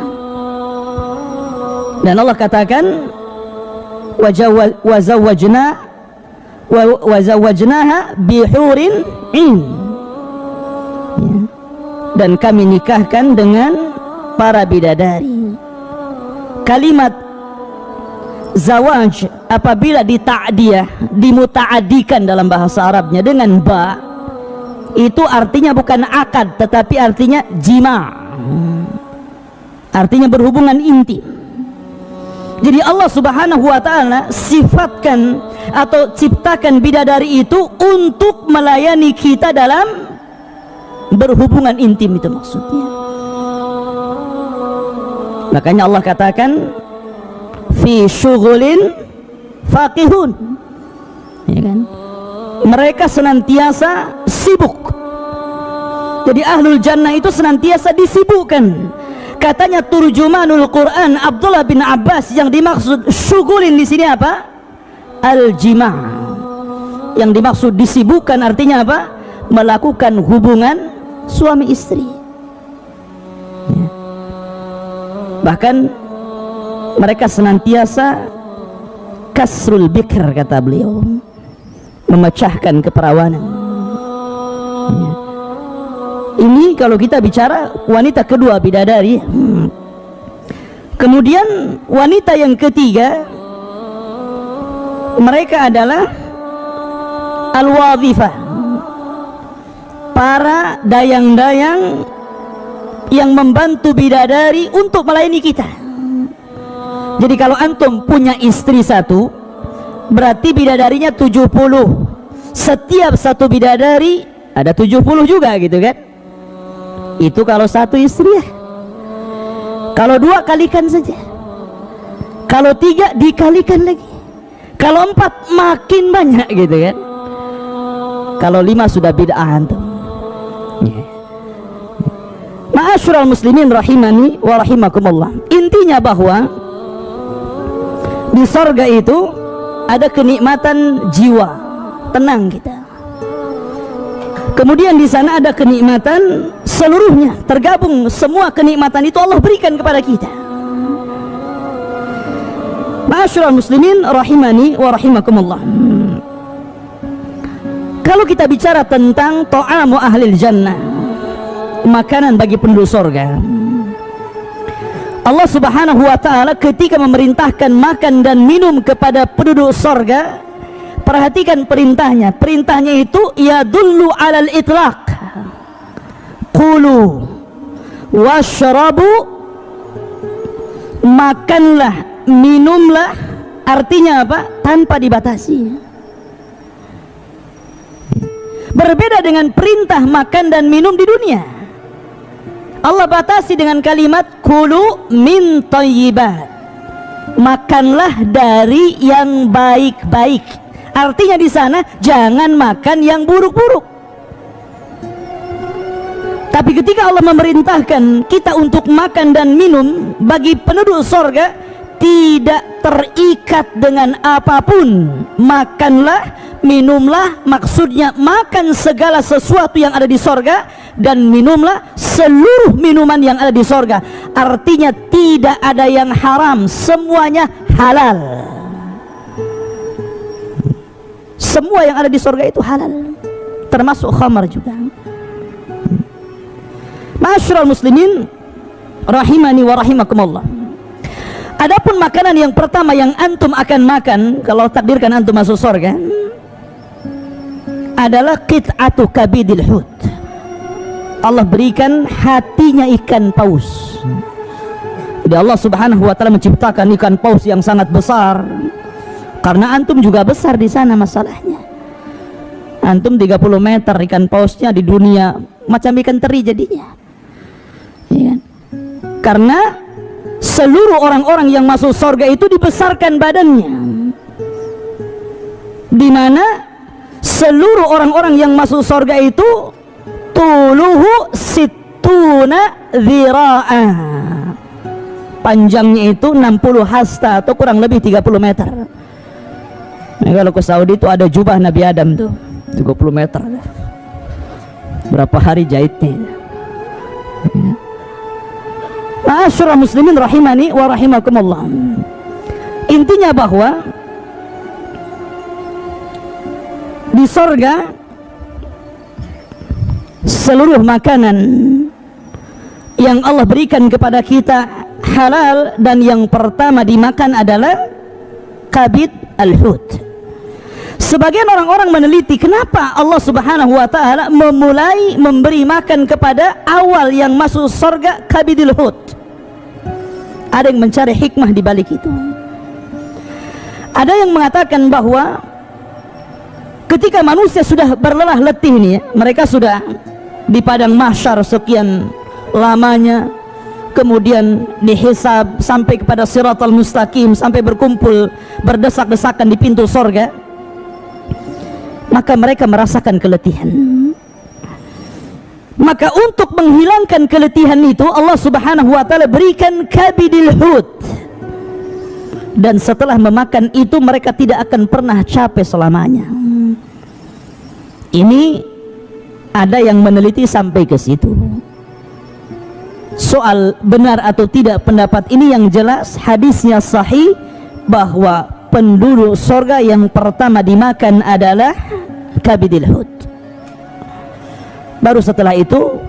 Dan Allah katakan wazawwajnaha bihurin in, ya. Dan kami nikahkan dengan para bidadari. Kalimat zawaj apabila dita'diyah, dimuta'adikan dalam bahasa Arabnya dengan ba, itu artinya bukan akad tetapi artinya jima', artinya berhubungan intim. Jadi Allah Subhanahu wa ta'ala sifatkan atau ciptakan bidadari itu untuk melayani kita dalam berhubungan intim, itu maksudnya. Makanya Allah katakan fi syughulin faqihun, ya kan? Mereka senantiasa sibuk. Jadi ahlul jannah itu senantiasa disibukkan. Katanya turjumanul Quran Abdullah bin Abbas, yang dimaksud syughulin di sini apa? Al-jima'. Yang dimaksud disibukkan artinya apa? Melakukan hubungan suami istri. Ya. Bahkan mereka senantiasa kasrul bikr, kata beliau, memecahkan keperawanan. Ya. Ini kalau kita bicara wanita kedua bidadari. Kemudian wanita yang ketiga, mereka adalah al-wadhifah, para dayang-dayang yang membantu bidadari untuk melayani kita. Jadi kalau antum punya istri satu, berarti bidadarinya 70. Setiap satu bidadari ada 70 juga, gitu kan? Itu kalau satu istri ya. Kalau dua kalikan saja. Kalau tiga dikalikan lagi. Kalau empat makin banyak, gitu kan? Kalau lima sudah bid'ah antum. Ma'asyiral muslimin rahimani wa rahimakumullah. Intinya bahwa di sorga itu ada kenikmatan jiwa, tenang kita. Kemudian di sana ada kenikmatan seluruhnya, tergabung semua kenikmatan itu Allah berikan kepada kita. Ma'asyiral muslimin rahimani wa rahimakumullah. Kalau kita bicara tentang ta'amu ahlil jannah, makanan bagi penduduk surga, Allah Subhanahu wa ta'ala ketika memerintahkan makan dan minum kepada penduduk surga, perhatikan perintahnya. Perintahnya itu yadullu alal itlaq. Qulu washrabu, makanlah, minumlah, artinya apa? Tanpa dibatasi. Berbeda dengan perintah makan dan minum di dunia. Allah batasi dengan kalimat kulu min thayyibat, makanlah dari yang baik-baik. Artinya di sana jangan makan yang buruk-buruk. Tapi ketika Allah memerintahkan kita untuk makan dan minum bagi penduduk sorga, tidak terikat dengan apapun. Makanlah, minumlah, maksudnya makan segala sesuatu yang ada di sorga, dan minumlah seluruh minuman yang ada di sorga. Artinya tidak ada yang haram, semuanya halal. Semua yang ada di sorga itu halal, termasuk khamar juga. Ma'asyiral muslimin rahimani wa rahimakumullah. Adapun makanan yang pertama yang antum akan makan kalau takdirkan antum masuk surga adalah qit'atu kabidil hut. Allah berikan hatinya ikan paus. Jadi Allah Subhanahu wa ta'ala menciptakan ikan paus yang sangat besar. Karena antum juga besar di sana masalahnya. Antum 30 meter, ikan pausnya di dunia macam ikan teri jadinya. Ya kan? Karena seluruh orang-orang yang masuk surga itu dibesarkan badannya, di mana seluruh orang-orang yang masuk surga itu tuluhu situna dhira'a, panjangnya itu 60 hasta atau kurang lebih 30 meter. Nah, kalau ke Saudi itu ada jubah Nabi Adam tuh 30 meter. Berapa hari jahitnya? Ma'asyiral muslimin rahimani wa rahimakumullah. Intinya bahwa di sorga seluruh makanan yang Allah berikan kepada kita halal, dan yang pertama dimakan adalah kabid al-hut. Sebagian orang-orang meneliti kenapa Allah Subhanahu wa ta'ala memulai memberi makan kepada awal yang masuk surga kabidul hut. Ada yang mencari hikmah di balik itu. Ada yang mengatakan bahwa ketika manusia sudah berlelah letih nih, mereka sudah di padang mahsyar sekian lamanya, kemudian dihisab sampai kepada siratal mustaqim, sampai berkumpul berdesak-desakan di pintu surga, maka mereka merasakan keletihan. Maka untuk menghilangkan keletihan itu Allah Subhanahu wa ta'ala berikan kabidil hut, dan setelah memakan itu mereka tidak akan pernah capek selamanya. Ini ada yang meneliti sampai ke situ. Soal benar atau tidak pendapat ini, yang jelas hadisnya sahih bahwa penduduk surga yang pertama dimakan adalah kabidil hut. Baru setelah itu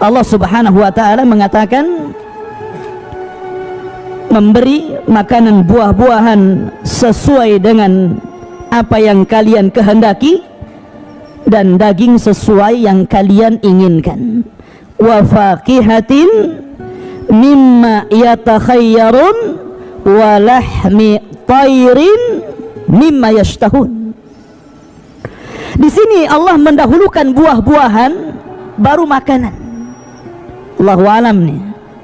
Allah Subhanahu wa ta'ala mengatakan memberi makanan buah-buahan sesuai dengan apa yang kalian kehendaki, dan daging sesuai yang kalian inginkan. Wa faqihatin mimma yatakhayyarun wa lahmi tayrin mimma yashtahun. Di sini Allah mendahulukan buah-buahan baru makanan. Allahu alam nih.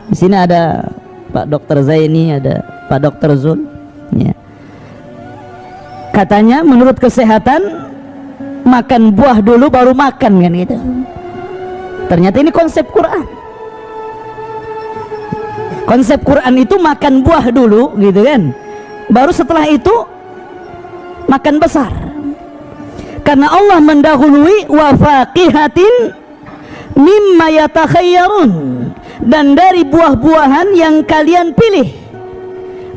Di sini ada Pak Dr. Zaini, ada Pak Dr. Zul. Ya. Katanya menurut kesehatan makan buah dulu baru makan, kan gitu. Ternyata ini konsep Quran. Konsep Quran itu makan buah dulu, gitu kan. Baru setelah itu makan besar. Karena Allah mendahului wa faqihatin mimma yatakhayyarun, dan dari buah-buahan yang kalian pilih.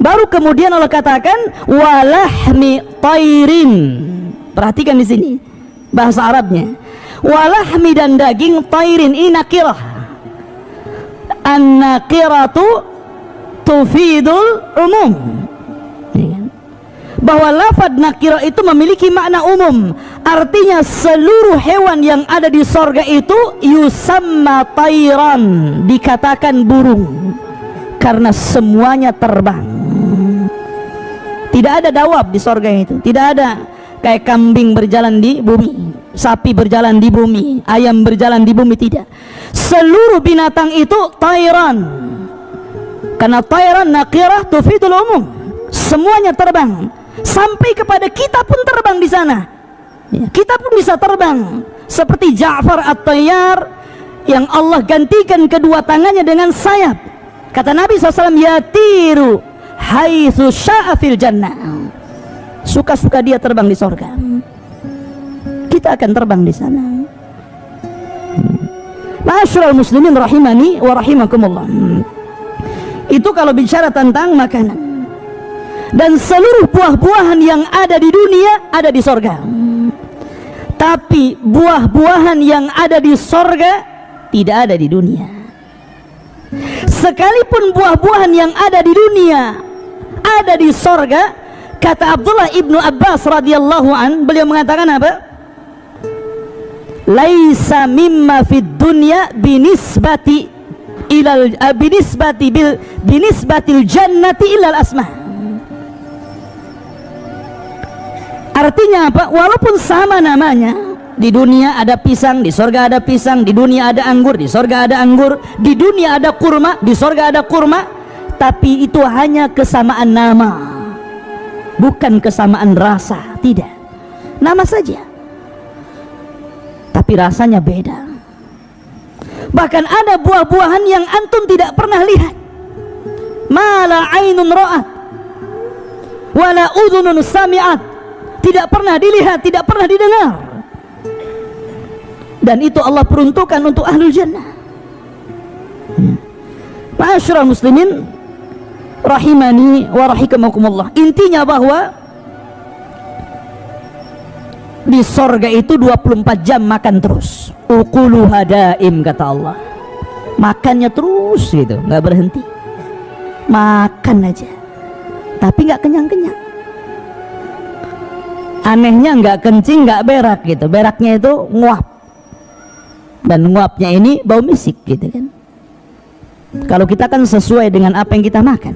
Baru kemudian Allah katakan walahmi tairin. Perhatikan di sini bahasa Arabnya. Walahmi, dan daging, tairin ini nakirah. An-nakiratu tufidul umum. Bahwa lafad nakirah itu memiliki makna umum. Artinya seluruh hewan yang ada di sorga itu yusamma tairan, dikatakan burung, karena semuanya terbang. Tidak ada dawab di sorga itu. Tidak ada kayak kambing berjalan di bumi, sapi berjalan di bumi, ayam berjalan di bumi. Tidak. Seluruh binatang itu tairan, karena tairan nakirah tufidul umum. Semuanya terbang. Sampai kepada kita pun terbang di sana. Ya, kita pun bisa terbang seperti Ja'far at-Tayyar yang Allah gantikan kedua tangannya dengan sayap. Kata Nabi SAW, yatiru haitsu sya'a fil jannah. Suka-suka dia terbang di surga. Kita akan terbang di sana. Ma'asyiral muslimin rahimani wa rahimakumullah. Itu kalau bicara tentang makanan. Dan seluruh buah-buahan yang ada di dunia ada di sorga. Tapi buah-buahan yang ada di sorga tidak ada di dunia. Sekalipun buah-buahan yang ada di dunia ada di sorga, kata Abdullah ibnu Abbas radhiyallahu an, beliau mengatakan apa? Laisa mimma fid dunya binisbati ilal binisbatil jannati ilal asma. Artinya apa? Walaupun sama namanya, di dunia ada pisang, di sorga ada pisang, di dunia ada anggur, di sorga ada anggur, di dunia ada kurma, di sorga ada kurma, tapi itu hanya kesamaan nama, bukan kesamaan rasa. Tidak, nama saja, tapi rasanya beda. Bahkan ada buah-buahan yang antum tidak pernah lihat. Mala ainun ra'at wala udhunun sami'at, tidak pernah dilihat, tidak pernah didengar, dan itu Allah peruntukkan untuk ahlul jannah. Ma'asyiral muslimin rahimani wa rahimakumullah. Intinya bahwa di sorga itu 24 jam makan terus. Ukuluha daim, kata Allah. Makannya terus gitu, nggak berhenti. Makan aja. tapi nggak kenyang-kenyang. Anehnya nggak kencing, nggak berak gitu. Beraknya itu nguap, dan nguapnya ini bau misik gitu kan. Kalau kita kan sesuai dengan apa yang kita makan.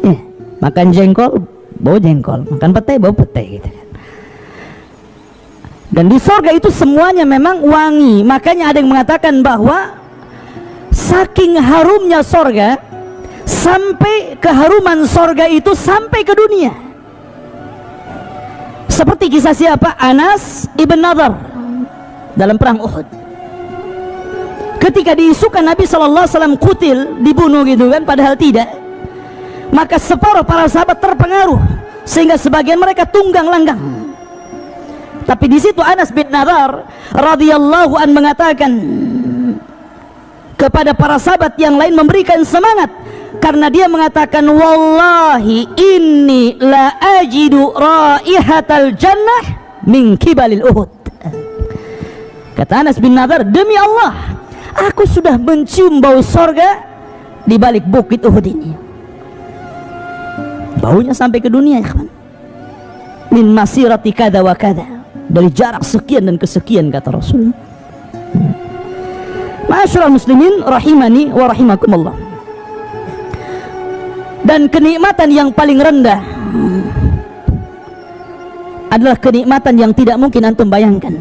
Ya, makan jengkol bau jengkol, makan petai bau petai gitu kan. Dan di sorga itu semuanya memang wangi. Makanya ada yang mengatakan bahwa saking harumnya sorga, sampai keharuman sorga itu sampai ke dunia. Seperti kisah siapa? Anas ibn Nadhr dalam perang Uhud. Ketika diisukan Nabi SAW kutil, dibunuh gitu kan, padahal tidak. Maka separuh para sahabat terpengaruh sehingga sebagian mereka tunggang langgang. Tapi di situ Anas bin Nadhr radhiyallahu an mengatakan kepada para sahabat yang lain, memberikan semangat, karena dia mengatakan, wallahi inni la ajidu raihatal jannah min kibalil Uhud. Kata Anas bin Nadhr, demi Allah, aku sudah mencium bau sorga di balik bukit Uhud ini. Baunya sampai ke dunia ya kawan. Min masirati kada wa kada, dari jarak sekian dan kesekian, kata Rasul. Ma'asyiral muslimin rahimani wa rahimakumullah. Dan kenikmatan yang paling rendah adalah kenikmatan yang tidak mungkin antum bayangkan,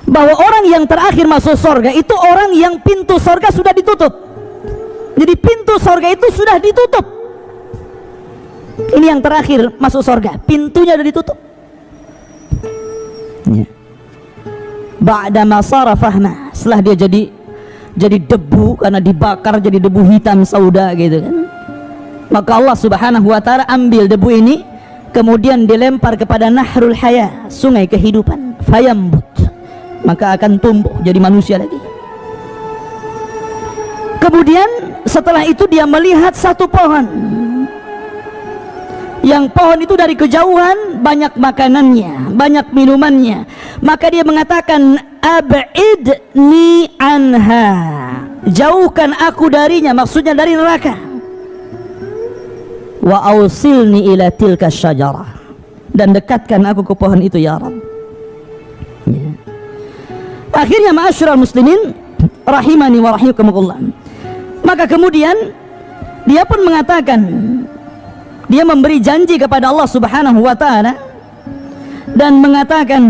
bahwa orang yang terakhir masuk surga itu orang yang pintu surga sudah ditutup. Jadi pintu surga itu sudah ditutup. Ini yang terakhir masuk surga, pintunya sudah ditutup. Ya. Ba'da masara fahma, setelah dia jadi debu karena dibakar jadi debu hitam sauda gitu kan. Maka Allah Subhanahu wa taala ambil debu ini, kemudian dilempar kepada nahrul haya, sungai kehidupan, fayambut, maka akan tumbuh jadi manusia lagi. Kemudian setelah itu dia melihat satu pohon, yang pohon itu dari kejauhan banyak makanannya, banyak minumannya. Maka dia mengatakan, ab'idni anha, jauhkan aku darinya, maksudnya dari neraka. Wa ausilni ila tilka syajarah, dan dekatkan aku ke pohon itu ya Rabb. Ya. Akhirnya ma'asyiral muslimin rahimani wa rahimakumullah, maka kemudian dia pun mengatakan, dia memberi janji kepada Allah Subhanahu wa taala dan mengatakan,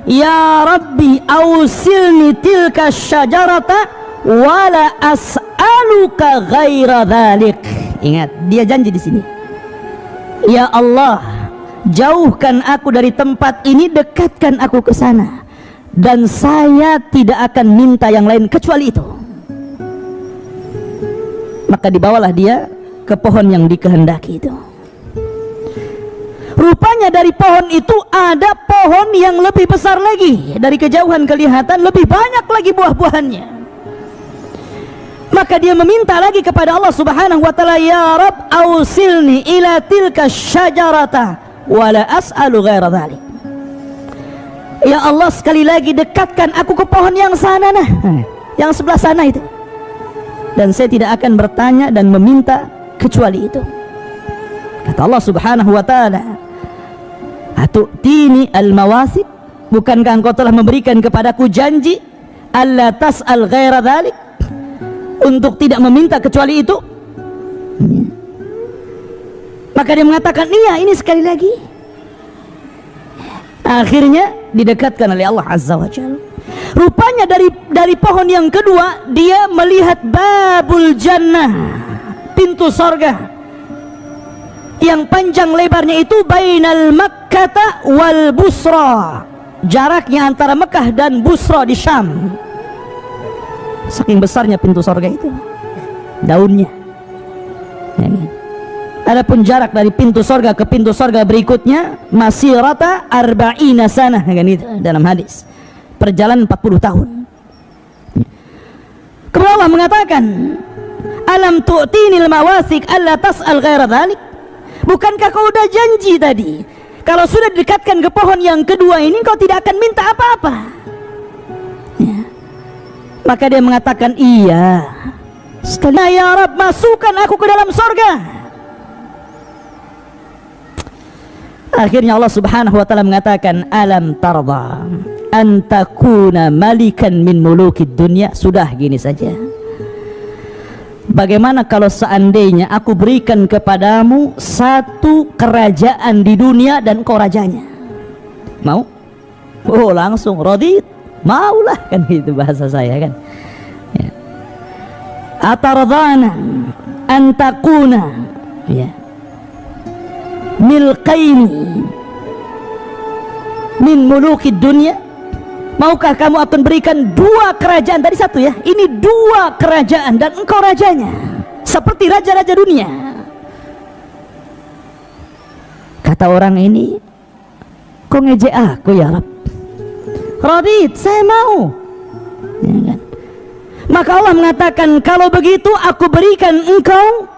ya Rabbi ausilni tilka syajarata wala as'aluka ghaira dhalik. Ingat, dia janji di sini, ya Allah, jauhkan aku dari tempat ini, dekatkan aku ke sana, dan saya tidak akan minta yang lain kecuali itu. Maka dibawalah dia ke pohon yang dikehendaki itu. Rupanya dari pohon itu ada pohon yang lebih besar lagi, dari kejauhan kelihatan lebih banyak lagi buah-buahannya. Maka dia meminta lagi kepada Allah Subhanahu wa taala, ya Rabb ausilni ila tilka syajarata wala as'alu ghaira dhalik. Ya Allah, sekali lagi dekatkan aku ke pohon yang sana, nah, yang sebelah sana itu, dan saya tidak akan bertanya dan meminta kecuali itu. Kata Allah Subhanahu wa taala, atu'tini al-mawasik, bukankah engkau telah memberikan kepadaku janji alla tas'al ghaira dhalik, untuk tidak meminta kecuali itu? Maka dia mengatakan, iya, ini sekali lagi. Akhirnya didekatkan oleh Allah Azza wa Jalla. Rupanya dari pohon yang kedua dia melihat babul jannah, pintu sorga, yang panjang lebarnya itu bainal Makkah wal Busra, jaraknya antara Mekah dan Busra di Syam. Saking besarnya pintu sorga itu, daunnya. Adapun jarak dari pintu sorga ke pintu sorga berikutnya masirata arba'ina sanah, kan itu dalam hadis, perjalanan 40 tahun. Kemudian Allah mengatakan, alam tu'tinil mawasik alla tas'al ghaira dhalik, bukankah kau udah janji tadi kalau sudah didekatkan ke pohon yang kedua ini kau tidak akan minta apa-apa? Ya. Maka dia mengatakan, iya, Sekali, ya Rabb, masukkan aku ke dalam surga. Akhirnya Allah Subhanahu wa taala mengatakan, alam tarda an takuna malikan min mulukid dunya. Sudah gini saja, bagaimana kalau seandainya aku berikan kepadamu satu kerajaan di dunia dan kau rajanya? Mau? Oh, langsung radit, maulah, kan gitu bahasa saya kan ya. Atardana an takuna ya milkaini min mulukid dunya. Maukah kamu akan berikan dua kerajaan? Tadi satu ya, ini dua kerajaan dan engkau rajanya seperti raja-raja dunia. Kata orang ini, kau ngejek aku ya Rabb? Radit, saya mau ya kan? Maka Allah mengatakan, kalau begitu aku berikan engkau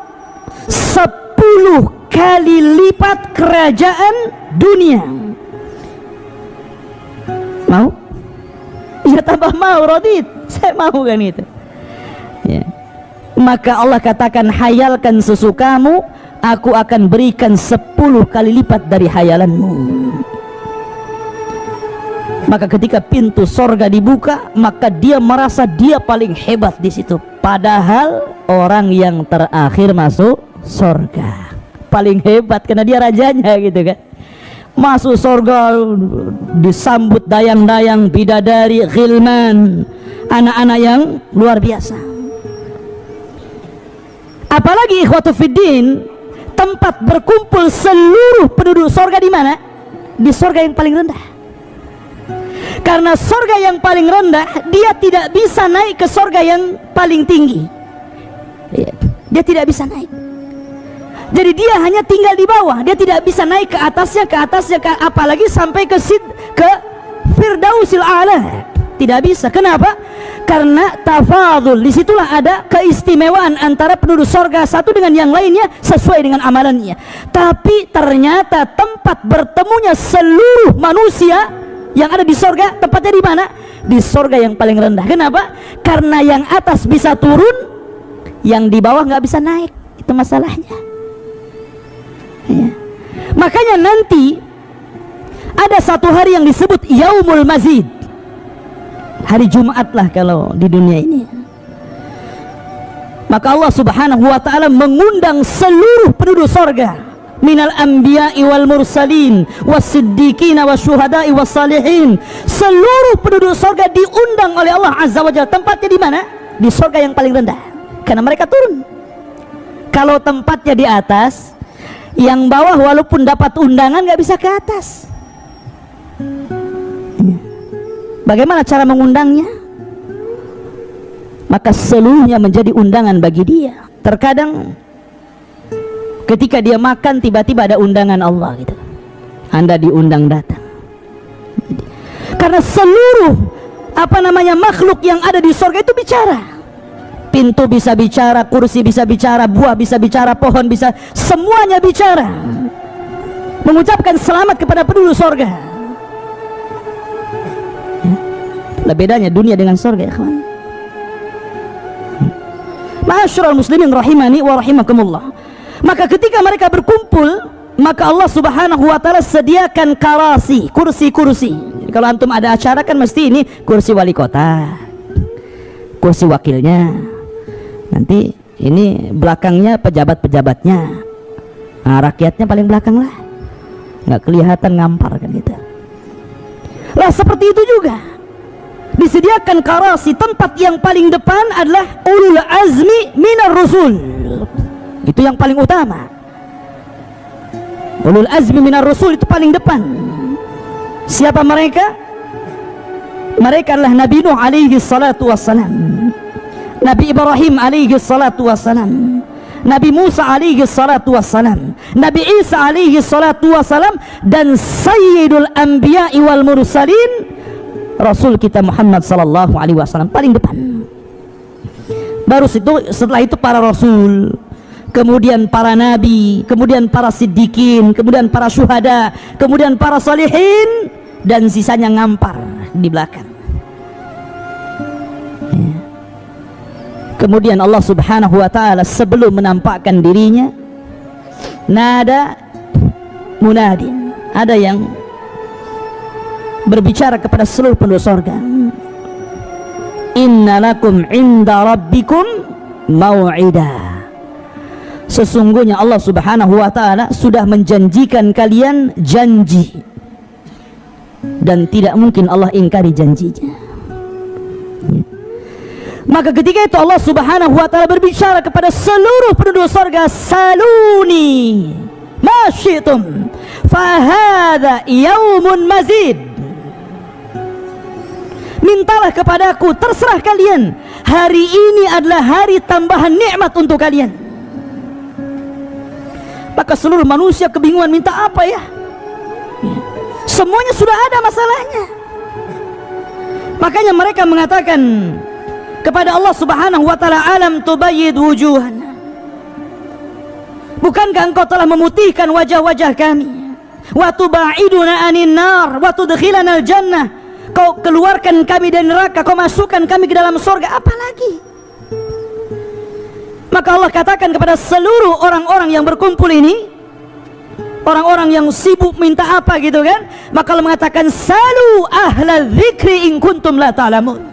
10 kali lipat kerajaan dunia. Mau? Ya tambah mau, Radit, saya mau, kan itu ya. Maka Allah katakan, hayalkan sesukamu, aku akan berikan 10 kali lipat dari hayalanmu. Maka ketika pintu sorga dibuka, maka dia merasa dia paling hebat di situ. Padahal orang yang terakhir masuk sorga paling hebat karena dia rajanya, gitu kan. Masuk sorga disambut dayang-dayang, bidadari, ghilman, anak-anak yang luar biasa. Apalagi ikhwatu fiddin, tempat berkumpul seluruh penduduk sorga di mana? Di sorga yang paling rendah. Karena sorga yang paling rendah, dia tidak bisa naik ke sorga yang paling tinggi. Dia tidak bisa naik. Jadi dia hanya tinggal di bawah. Dia tidak bisa naik ke atasnya, apalagi sampai ke Firdausil A'la. Tidak bisa. Kenapa? Karena tafadhul. Disitulah ada keistimewaan antara penduduk sorga satu dengan yang lainnya sesuai dengan amalannya. Tapi ternyata tempat bertemunya seluruh manusia yang ada di sorga, tempatnya di mana? Di sorga yang paling rendah. Kenapa? Karena yang atas bisa turun, yang di bawah nggak bisa naik. Itu masalahnya ya. Makanya nanti ada satu hari yang disebut Yaumul Mazid, hari Jumat lah kalau di dunia ini. Maka Allah Subhanahu wa ta'ala mengundang seluruh penduduk sorga, minal anbiya'i wal mursalin wassiddiqina wasyuhada'i wassalihin. Seluruh penduduk surga diundang oleh Allah Azza wa Jalla. Tempatnya di mana? Di surga yang paling rendah, karena mereka turun. Kalau tempatnya di atas, yang bawah walaupun dapat undangan nggak bisa ke atas. Bagaimana cara mengundangnya? Maka seluruhnya menjadi undangan bagi dia. Terkadang ketika dia makan, tiba-tiba ada undangan Allah gitu, Anda diundang datang. Karena seluruh makhluk yang ada di surga itu bicara. Pintu bisa bicara, kursi bisa bicara, buah bisa bicara, pohon bisa, semuanya bicara, mengucapkan selamat kepada penduduk surga. Nah, bedanya dunia dengan surga ya kawan. Ma'asyiral muslimin rahimani wa rahimakumullah. Maka ketika mereka berkumpul, maka Allah Subhanahu wa ta'ala sediakan karasi, kursi-kursi. Kalau antum ada acara kan mesti ini kursi wali kota, kursi wakilnya, nanti ini belakangnya pejabat-pejabatnya, nah, rakyatnya paling belakang lah, nggak kelihatan, ngampar kan gitu. Lah seperti itu juga disediakan karasi. Tempat yang paling depan adalah ulul azmi minar rusul. Itu yang paling utama. Ulul azmi minar rusul itu paling depan. Siapa mereka? Mereka adalah Nabi Nuh alaihi salatu wassalam, Nabi Ibrahim alaihi salatu wassalam, Nabi Musa alaihi salatu wassalam, Nabi Isa alaihi salatu wassalam, dan Sayyidul Anbiya'i wal Mursalin, Rasul kita Muhammad sallallahu alaihi wasallam paling depan. Baru setelah itu para Rasul, kemudian para nabi, kemudian para siddiqin, kemudian para syuhada, kemudian para salihin, dan sisanya ngampar di belakang. Kemudian Allah subhanahu wa ta'ala sebelum menampakkan dirinya, nada munadin, ada yang berbicara kepada seluruh penduduk surga, inna lakum inda rabbikum mau'ida. Sesungguhnya Allah subhanahu wa ta'ala sudah menjanjikan kalian janji, dan tidak mungkin Allah ingkari janjinya. Maka ketika itu Allah subhanahu wa ta'ala berbicara kepada seluruh penduduk surga, saluni ma syi'tum fahadha yaumun mazid. Mintalah kepadaku, terserah kalian, hari ini adalah hari tambahan nikmat untuk kalian. Maka seluruh manusia kebingungan, minta apa ya? Semuanya sudah ada masalahnya. Makanya mereka mengatakan kepada Allah subhanahu wa ta'ala, alam tubayyid wujuhana, bukankah engkau telah memutihkan wajah-wajah kami, wa tubaiduna anin nar wa tudkhilana al jannah, kau keluarkan kami dari neraka, kau masukkan kami ke dalam surga, apa lagi? Maka Allah katakan kepada seluruh orang-orang yang berkumpul ini, orang-orang yang sibuk minta apa gitu kan, maka Allah mengatakan, salu ahla dzikri in kuntum la ta'lamun.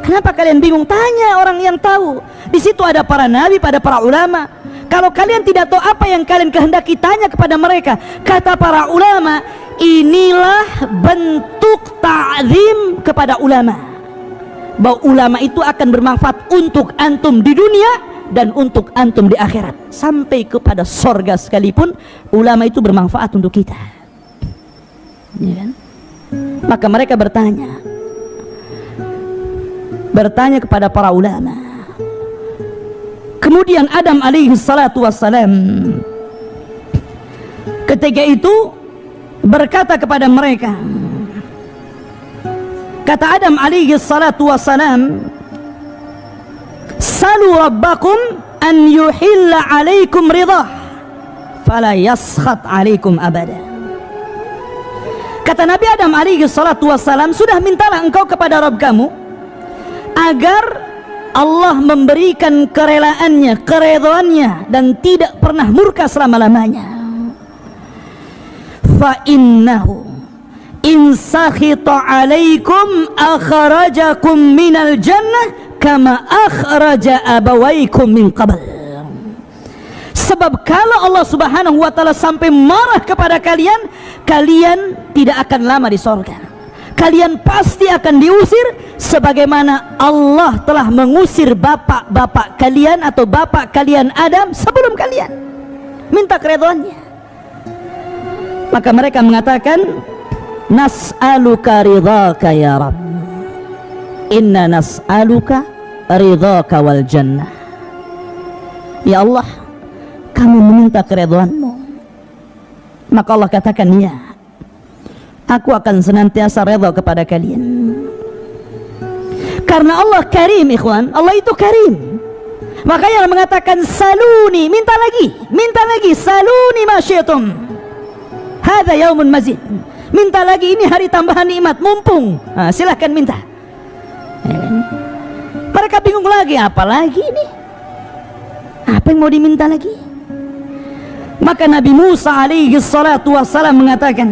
Kenapa kalian bingung? Tanya orang yang tahu. Di situ ada para nabi, pada para ulama. Kalau kalian tidak tahu apa yang kalian kehendaki, tanya kepada mereka. Kata para ulama, inilah bentuk ta'zim kepada ulama, bahwa ulama itu akan bermanfaat untuk antum di dunia dan untuk antum di akhirat. Sampai kepada sorga sekalipun ulama itu bermanfaat untuk kita, ya kan? Maka mereka bertanya kepada para ulama. Kemudian Adam alaihi salatu wassalam ketika itu berkata kepada mereka, kata Adam alaihi salatu wassalam, salu rabbakum an yuhilla alaikum ridah fala yaskhat alaikum abada. Kata Nabi Adam alaihi salatu wassalam, sudah mintalah engkau kepada Rabb kamu agar Allah memberikan kerelaannya, keredoannya, dan tidak pernah murka selama-lamanya. Fa innahu in sakhita alaikum akhrajakum minal jannah kama akhraja abawaikum min qabl. Sebab kalau Allah subhanahu wa ta'ala sampai marah kepada kalian, kalian tidak akan lama di surga. Kalian pasti akan diusir sebagaimana Allah telah mengusir bapak-bapak kalian atau bapak kalian Adam sebelum kalian. Minta keridhaannya. Maka mereka mengatakan, nas'aluka ridhaka ya Rabb, inna nas'aluka ridhaka wal jannah. Ya Allah, kami meminta keridhaanmu. Maka Allah katakan, ya, aku akan senantiasa redha kepada kalian. Karena Allah karim, ikhwan. Allah itu karim. Makanya Allah mengatakan, saluni, minta lagi, saluni ma syi'tum hadza yaumun mazid. Minta lagi, ini hari tambahan nikmat, mumpung. Silahkan minta. Ya kan? Mereka bingung lagi, apa lagi ini? Apa yang mau diminta lagi? Maka Nabi Musa alaihi salatu wassalam mengatakan,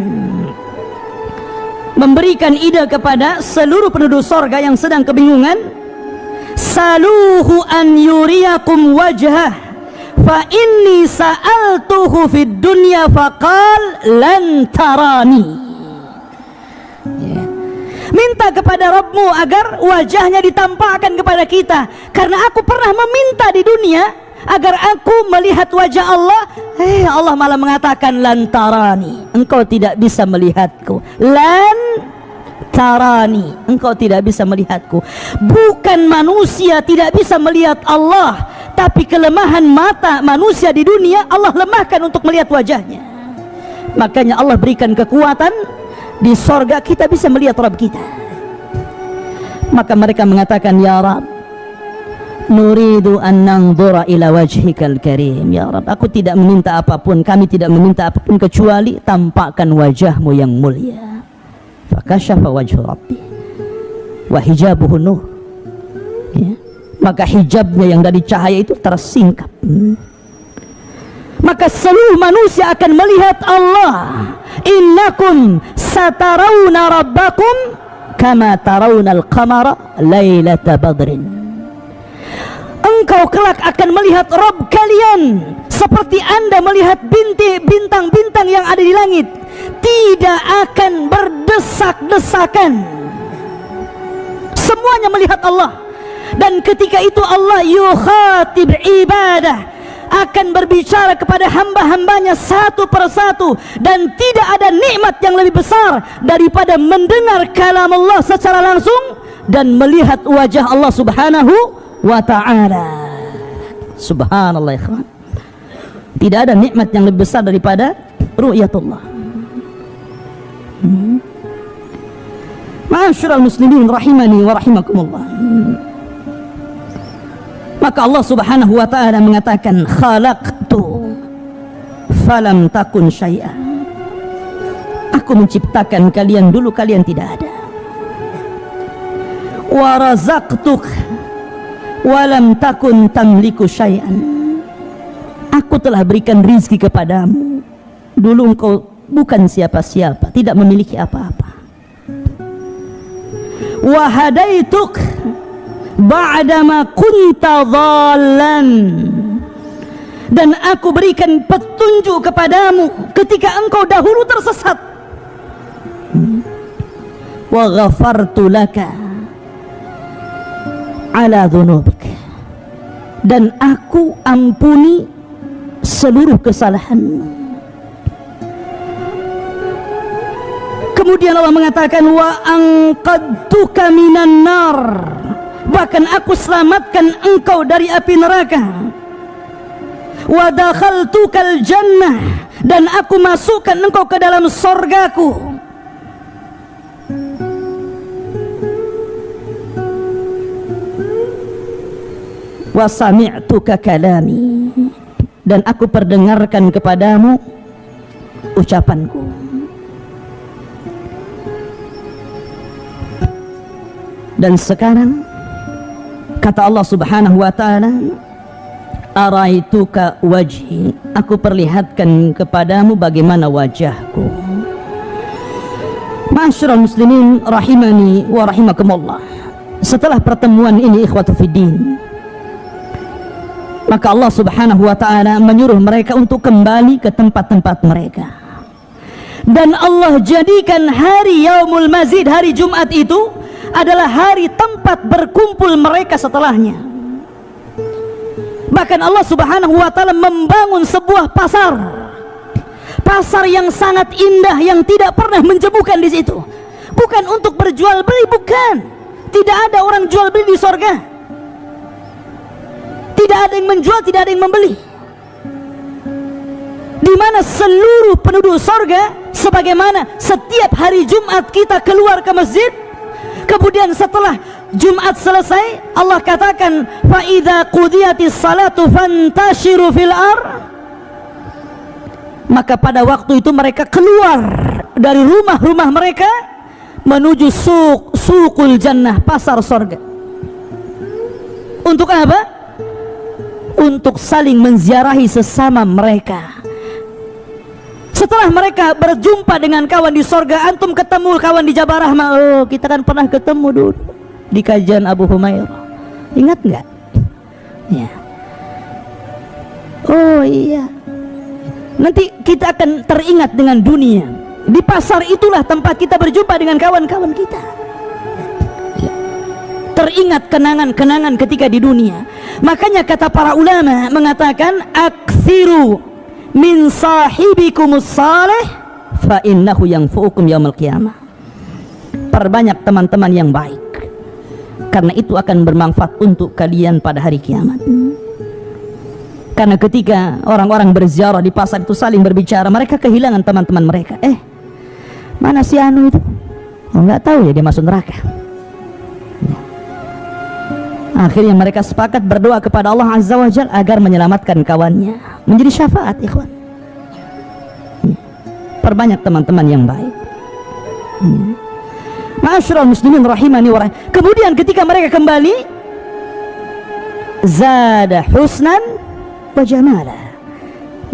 memberikan ide kepada seluruh penduduk surga yang sedang kebingungan, saluhu an yuriyakum wajhah fa inni sa'altuhu fid dunya faqal lan tarani. Ya. Minta kepada Rabbmu agar wajahnya ditampakkan kepada kita, karena aku pernah meminta di dunia agar aku melihat wajah Allah. Allah malah mengatakan lan tarani, engkau tidak bisa melihatku. Lan tarani, engkau tidak bisa melihatku. Bukan manusia tidak bisa melihat Allah, tapi kelemahan mata manusia di dunia Allah lemahkan untuk melihat wajahnya. Makanya Allah berikan kekuatan, di sorga kita bisa melihat Rabb kita. Maka mereka mengatakan, ya Rabb, nuridu an nanzura ila wajhikal karim. Ya Rabb, aku tidak meminta apapun, kami tidak meminta apapun kecuali tampakkan wajahmu yang mulia. Fakashafa wajhu rabbi wa hijabuhu nur. Ya. maka hijabnya yang dari cahaya itu tersingkap. Maka seluruh manusia akan melihat Allah. Innakum satarawna rabbakum kama tarawna al-qamara lailata badrin. Engkau kelak akan melihat Rabb kalian seperti Anda melihat bintang-bintang yang ada di langit. Tidak akan berdesak-desakan. Semuanya melihat Allah. Dan ketika itu Allah yukhatib ibadah, akan berbicara kepada hamba-hambanya satu persatu. Dan tidak ada nikmat yang lebih besar daripada mendengar kalam Allah secara langsung dan melihat wajah Allah subhanahu wa ta'ala. Subhanallah ikhwan, tidak ada nikmat yang lebih besar daripada ru'yatullah. Ma'asyiral muslimin rahimani wa rahimakumullah. Maka Allah subhanahu wa ta'ala mengatakan, khalaqtu falam takun syai'a. Aku menciptakan kalian dulu kalian tidak ada. Wa razaqtuk walam takun tamliku syai'an. Aku telah berikan rizki kepadamu dulu engkau bukan siapa-siapa, tidak memiliki apa-apa. Wa hadaituk ba'dama kunta dhallan. Dan aku berikan petunjuk kepadamu ketika engkau dahulu tersesat. Wa ghafartu laka ala dhunubik. Dan aku ampuni seluruh kesalahanmu. Kemudian Allah mengatakan, wa anqadtuka minan nar. Bahkan aku selamatkan engkau dari api neraka. Wa dakhaltukal jannah. Dan aku masukkan engkau ke dalam surgaku. Wa sami'tuka kalami. Dan aku perdengarkan kepadamu ucapanku. Dan sekarang kata Allah subhanahu wa ta'ala, araituka wajhi. Aku perlihatkan kepadamu bagaimana wajahku. Ma'asyiral muslimin rahimani wa rahimakumullah. Setelah pertemuan ini ikhwatu fiddin, maka Allah subhanahu wa ta'ala menyuruh mereka untuk kembali ke tempat-tempat mereka. Dan Allah jadikan hari Yaumul Mazid, hari Jumat itu adalah hari tempat berkumpul mereka setelahnya. Bahkan Allah subhanahu wa ta'ala membangun sebuah pasar yang sangat indah, yang tidak pernah menjemukan di situ. Bukan untuk berjual beli, bukan. Tidak ada orang jual beli di sorga. Tidak ada yang menjual, tidak ada yang membeli. Di mana seluruh penduduk sorga, sebagaimana setiap hari Jumat kita keluar ke masjid, kemudian setelah Jumat selesai Allah katakan, fa idza qudiyatis salatu fantashiru fil ar. Maka pada waktu itu mereka keluar dari rumah-rumah mereka menuju suqul jannah, pasar sorga. Untuk apa? Untuk saling menziarahi sesama mereka. Setelah mereka berjumpa dengan kawan di sorga, antum ketemu kawan di Jabal Rahmah. Oh, kita kan pernah ketemu dulu di kajian Abu Humairah. Ingat nggak? Ya. Oh iya. Nanti kita akan teringat dengan dunia. Di pasar itulah tempat kita berjumpa dengan kawan-kawan kita. Ya. Teringat kenangan-kenangan ketika di dunia. Makanya kata para ulama mengatakan, aksiru min sahibikumus salih fa innahu yanfu'ukum yaumil qiyamah. Perbanyak teman-teman yang baik, karena itu akan bermanfaat untuk kalian pada hari kiamat. Karena ketika orang-orang berziarah di pasar itu saling berbicara, mereka kehilangan teman-teman mereka. Mana si anu itu? Oh, nggak tahu ya, dia masuk neraka. Akhirnya mereka sepakat berdoa kepada Allah Azza wa Jalla agar menyelamatkan kawannya, menjadi syafaat ikhwan. Perbanyak teman-teman yang baik. Ma'asyiral muslimin rahimani wa rahimakumullah. Kemudian ketika mereka kembali, zada husnan wa jamala.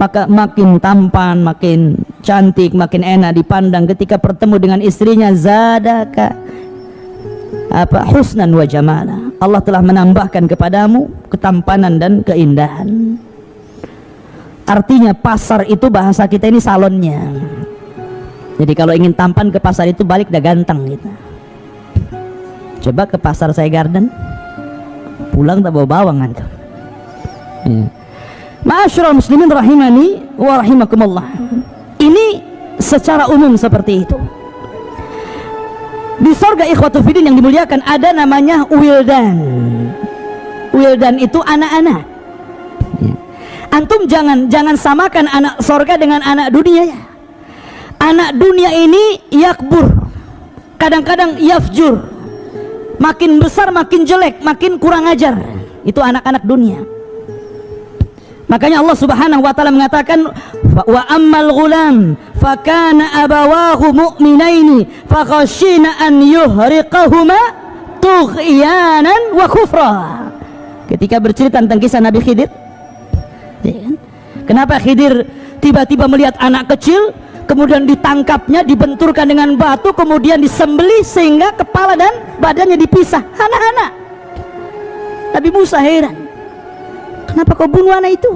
Maka makin tampan, makin cantik, makin enak dipandang ketika bertemu dengan istrinya. Zadaka husnan wa jamala. Allah telah menambahkan kepadamu ketampanan dan keindahan. Artinya pasar itu bahasa kita ini salonnya. Jadi kalau ingin tampan ke pasar itu balik dah ganteng gitu. Coba ke pasar saya Garden, pulang tak bawa bawang antum. Ya. Ma'asyiral muslimin rahimani wa rahimakumullah. Ini secara umum seperti itu. Di surga ikhwatu fiddin yang dimuliakan ada namanya wildan. Wildan itu anak-anak. Ya. Antum jangan samakan anak surga dengan anak dunia ya. Anak dunia ini yakbur, kadang-kadang yafjur, makin besar makin jelek, makin kurang ajar. Itu anak-anak dunia. Makanya Allah Subhanahu wa taala mengatakan wa ammal ghulam fakana abawahu mu'minaini fakhashina an yuhriqahuma tughyanan wa kufra. Ketika bercerita tentang kisah Nabi Khidir, ya kan? Kenapa Khidir tiba-tiba melihat anak kecil, kemudian ditangkapnya, dibenturkan dengan batu, kemudian disembelih sehingga kepala dan badannya dipisah. Anak-anak. Nabi Musa heran, kenapa kau bunuh anak itu?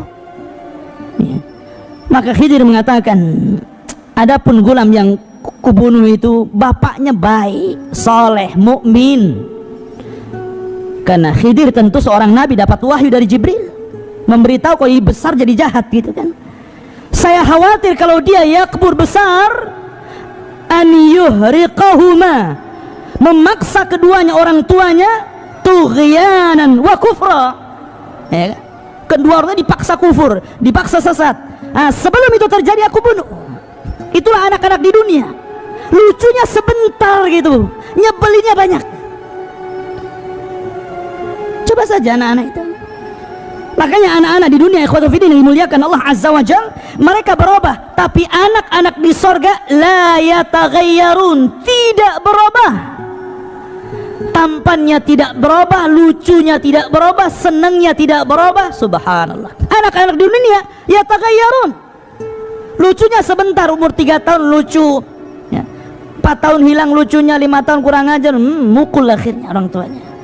Ya. Maka Khidir mengatakan, adapun gulam yang kubunuh itu bapaknya baik, soleh, mukmin. Karena Khidir tentu seorang nabi, dapat wahyu dari Jibril memberitahu kau ini besar jadi jahat gitu kan. Saya khawatir kalau dia yakbur besar, an yuhriqahuma, memaksa keduanya orang tuanya, tughyanan wa kufra. Ya, kedua orangnya dipaksa kufur, dipaksa sesat. Nah, sebelum itu terjadi aku bunuh. Itulah anak-anak di dunia. Lucunya sebentar gitu, nyebelinnya banyak. Coba saja anak-anak itu. Makanya anak-anak di dunia ikhwatul fiddin yang dimuliakan Allah Azza wa Jalla, mereka berubah, tapi anak-anak di sorga la yataghayyarun, tidak berubah. Tampannya tidak berubah, lucunya tidak berubah, senangnya tidak berubah. Subhanallah. Anak-anak di dunia yataghayyarun, lucunya sebentar, umur 3 tahun lucu ya. 4 tahun hilang lucunya, 5 tahun kurang ajar, mukul akhirnya orang tuanya.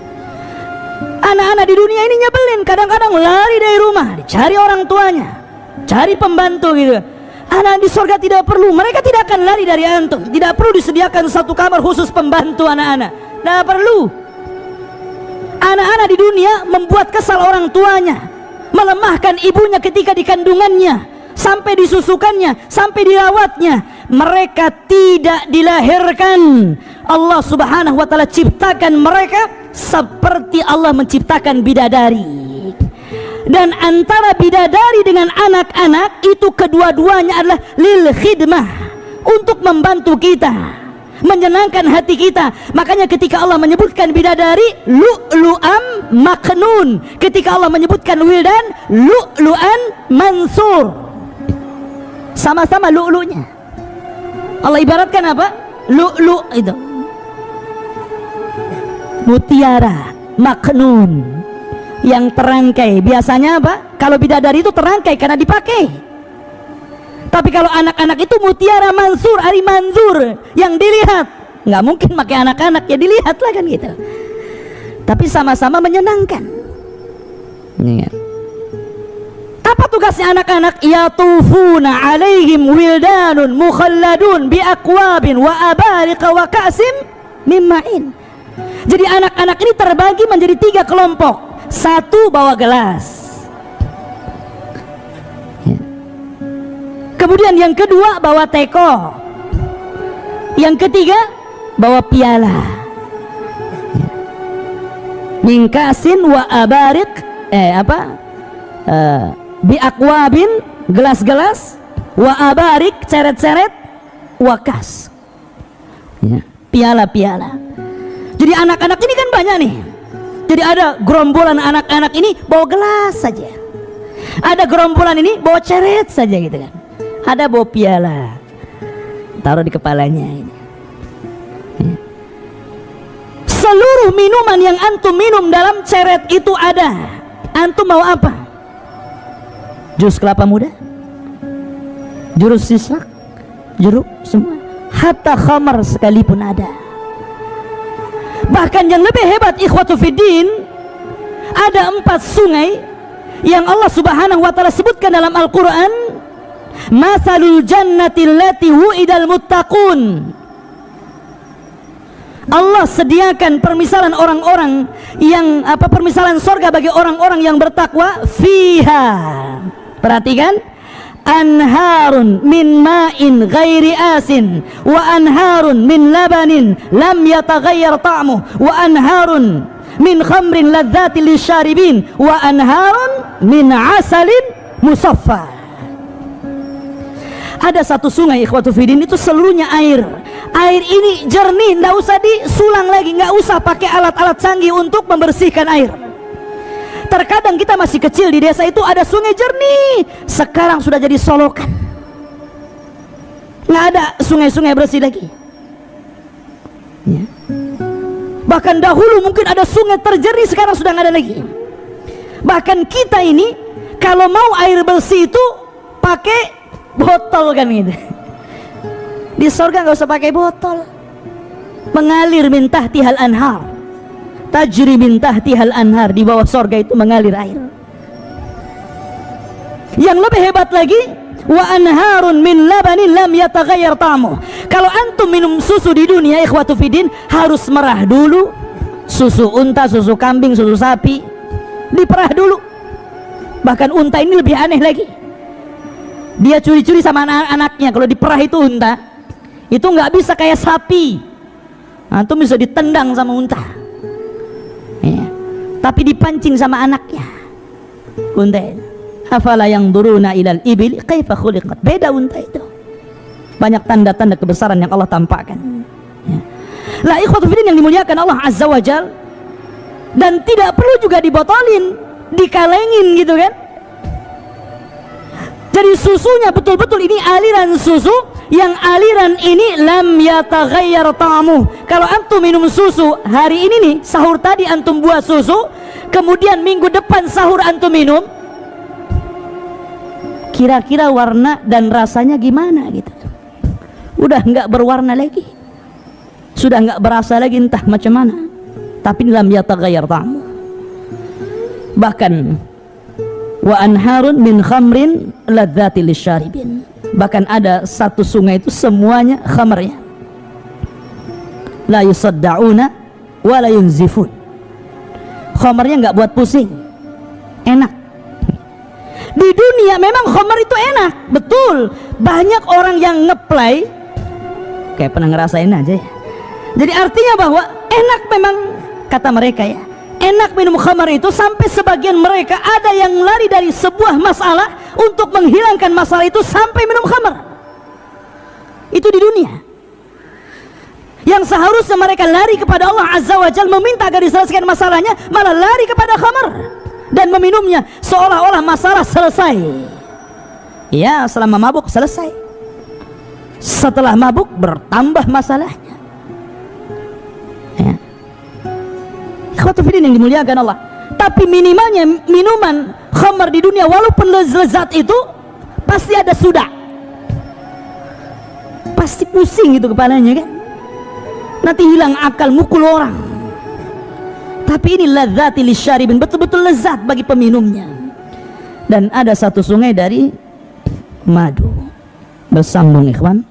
Anak-anak di dunia ini nyebelin, kadang-kadang lari dari rumah, dicari orang tuanya, cari pembantu gitu. Anak di surga tidak perlu, mereka tidak akan lari dari antum, tidak perlu disediakan satu kamar khusus pembantu anak-anak, tidak perlu. Anak-anak di dunia membuat kesal orang tuanya, melemahkan ibunya ketika di kandungannya, sampai disusukannya, sampai dirawatnya. Mereka tidak dilahirkan, Allah Subhanahu wa taala ciptakan mereka seperti Allah menciptakan bidadari. Dan antara bidadari dengan anak-anak itu kedua-duanya adalah lil khidmah, untuk membantu kita, menyenangkan hati kita. Makanya ketika Allah menyebutkan bidadari, lu'lu'am maknun. Ketika Allah menyebutkan wildan, lu'lu'an mansur. Sama-sama lu'lu'nya. Allah ibaratkan apa? Lu'lu' itu mutiara maknun yang terangkai. Biasanya apa? Kalau bidadari itu terangkai karena dipakai. Tapi kalau anak-anak itu mutiara mansur, ari manzur, yang dilihat. Nggak mungkin pakai anak-anak, ya dilihat lah kan gitu. Tapi sama-sama menyenangkan. Apa tugasnya anak-anak? Yatufuna alaihim wildanun mukhalladun bi aqwabin wa abariqa wa ka'sim min ma'in. Jadi anak-anak ini terbagi menjadi 3 kelompok. 1 bawa gelas, kemudian yang kedua bawa teko, yang ketiga bawa piala. Mingkasin wa abarik bi aqwabin, gelas-gelas, wa abarik, ceret-ceret, wakas ya, piala-piala. Jadi anak-anak ini kan banyak nih. Jadi ada gerombolan anak-anak ini bawa gelas saja, ada gerombolan ini bawa ceret saja gitu kan, ada bawa piala, taruh di kepalanya ini. Seluruh minuman yang antum minum dalam ceret itu ada. Antum mau apa? Jus kelapa muda, jurus sisrak, jeruk, semua. Hatta khamar sekalipun ada. Bahkan yang lebih hebat ikhwatu fiddin, ada 4 sungai yang Allah subhanahu wa ta'ala sebutkan dalam Al-Quran. Masalul jannati allati wu'idal muttaqun. Allah sediakan permisalan orang-orang yang permisalan sorga bagi orang-orang yang bertakwa. Fiha, perhatikan, anharun min ma'in ghairi asin wa anharun min labanin lam yataghayyar ta'muh wa anharun min khamrin ladzati lisyaribin wa anharun min asalin musaffa. Ada satu sungai ikhwatu fiddin, itu seluruhnya air. Air ini jernih, nggak usah disulang lagi, nggak usah pakai alat-alat canggih untuk membersihkan air. Terkadang kita masih kecil di desa itu ada sungai jernih, sekarang sudah jadi solokan, nggak ada sungai-sungai bersih lagi ya. Bahkan dahulu mungkin ada sungai terjernih, sekarang sudah nggak ada lagi. Bahkan kita ini kalau mau air bersih itu pakai botol kan gitu. Di surga nggak usah pakai botol, mengalir min tahtihal anhar, tajri min tahtihal anhar, di bawah surga itu mengalir air. Yang lebih hebat lagi, wa anharun min labanin lam yataghayyar ta'muh. Kalau antum minum susu di dunia ikhwatu fiddin, harus merah dulu. Susu unta, susu kambing, susu sapi diperah dulu. Bahkan unta ini lebih aneh lagi, dia curi-curi sama anak-anaknya. Kalau diperah itu unta, itu nggak bisa kayak sapi, antum bisa ditendang sama unta ya. Tapi dipancing sama anaknya unta. Afala yanzuruna ilal ibil kaifa khuliqat. Beda unta itu, banyak tanda-tanda kebesaran yang Allah tampakkan ya. Lah ikhwatu fiddin yang dimuliakan Allah azza wa jal, dan tidak perlu juga dibotolin, dikalengin gitu kan. Jadi susunya betul-betul ini aliran susu yang aliran ini lam yataghayyar ta'muh. Kalau antum minum susu hari ini nih, sahur tadi antum buat susu, kemudian minggu depan sahur antum minum, kira-kira warna dan rasanya gimana gitu? Udah nggak berwarna lagi, sudah nggak berasa lagi, entah macam mana. Tapi lam yataghayyar ta'muh. Bahkan wa anharun min khamrin ladzati lisyaribin. Bahkan ada satu sungai itu semuanya khamrnya, la yusaddauna wa la yunzifun. Khamrnya nggak buat pusing, enak. Di dunia memang khamr itu enak, betul. Banyak orang yang ngeplay kayak pernah ngerasain aja ya. Jadi artinya bahwa enak memang, kata mereka ya, enak minum khamar itu, sampai sebagian mereka ada yang lari dari sebuah masalah untuk menghilangkan masalah itu sampai minum khamar. Itu di dunia. Yang seharusnya mereka lari kepada Allah azza wa jalla meminta agar diselesaikan masalahnya, malah lari kepada khamar dan meminumnya seolah-olah masalah selesai. Ya, selama mabuk selesai, setelah mabuk bertambah masalahnya ya. Ikhwatu fiddin yang dimuliakan Allah, tapi minimalnya minuman khamar di dunia walaupun lezat itu pasti ada sudah, pasti pusing gitu kepalanya kan, nanti hilang akal, mukul orang. Tapi ini ladzati lisyaribin, betul-betul lezat bagi peminumnya. Dan ada satu sungai dari madu. Bersambung ikhwan.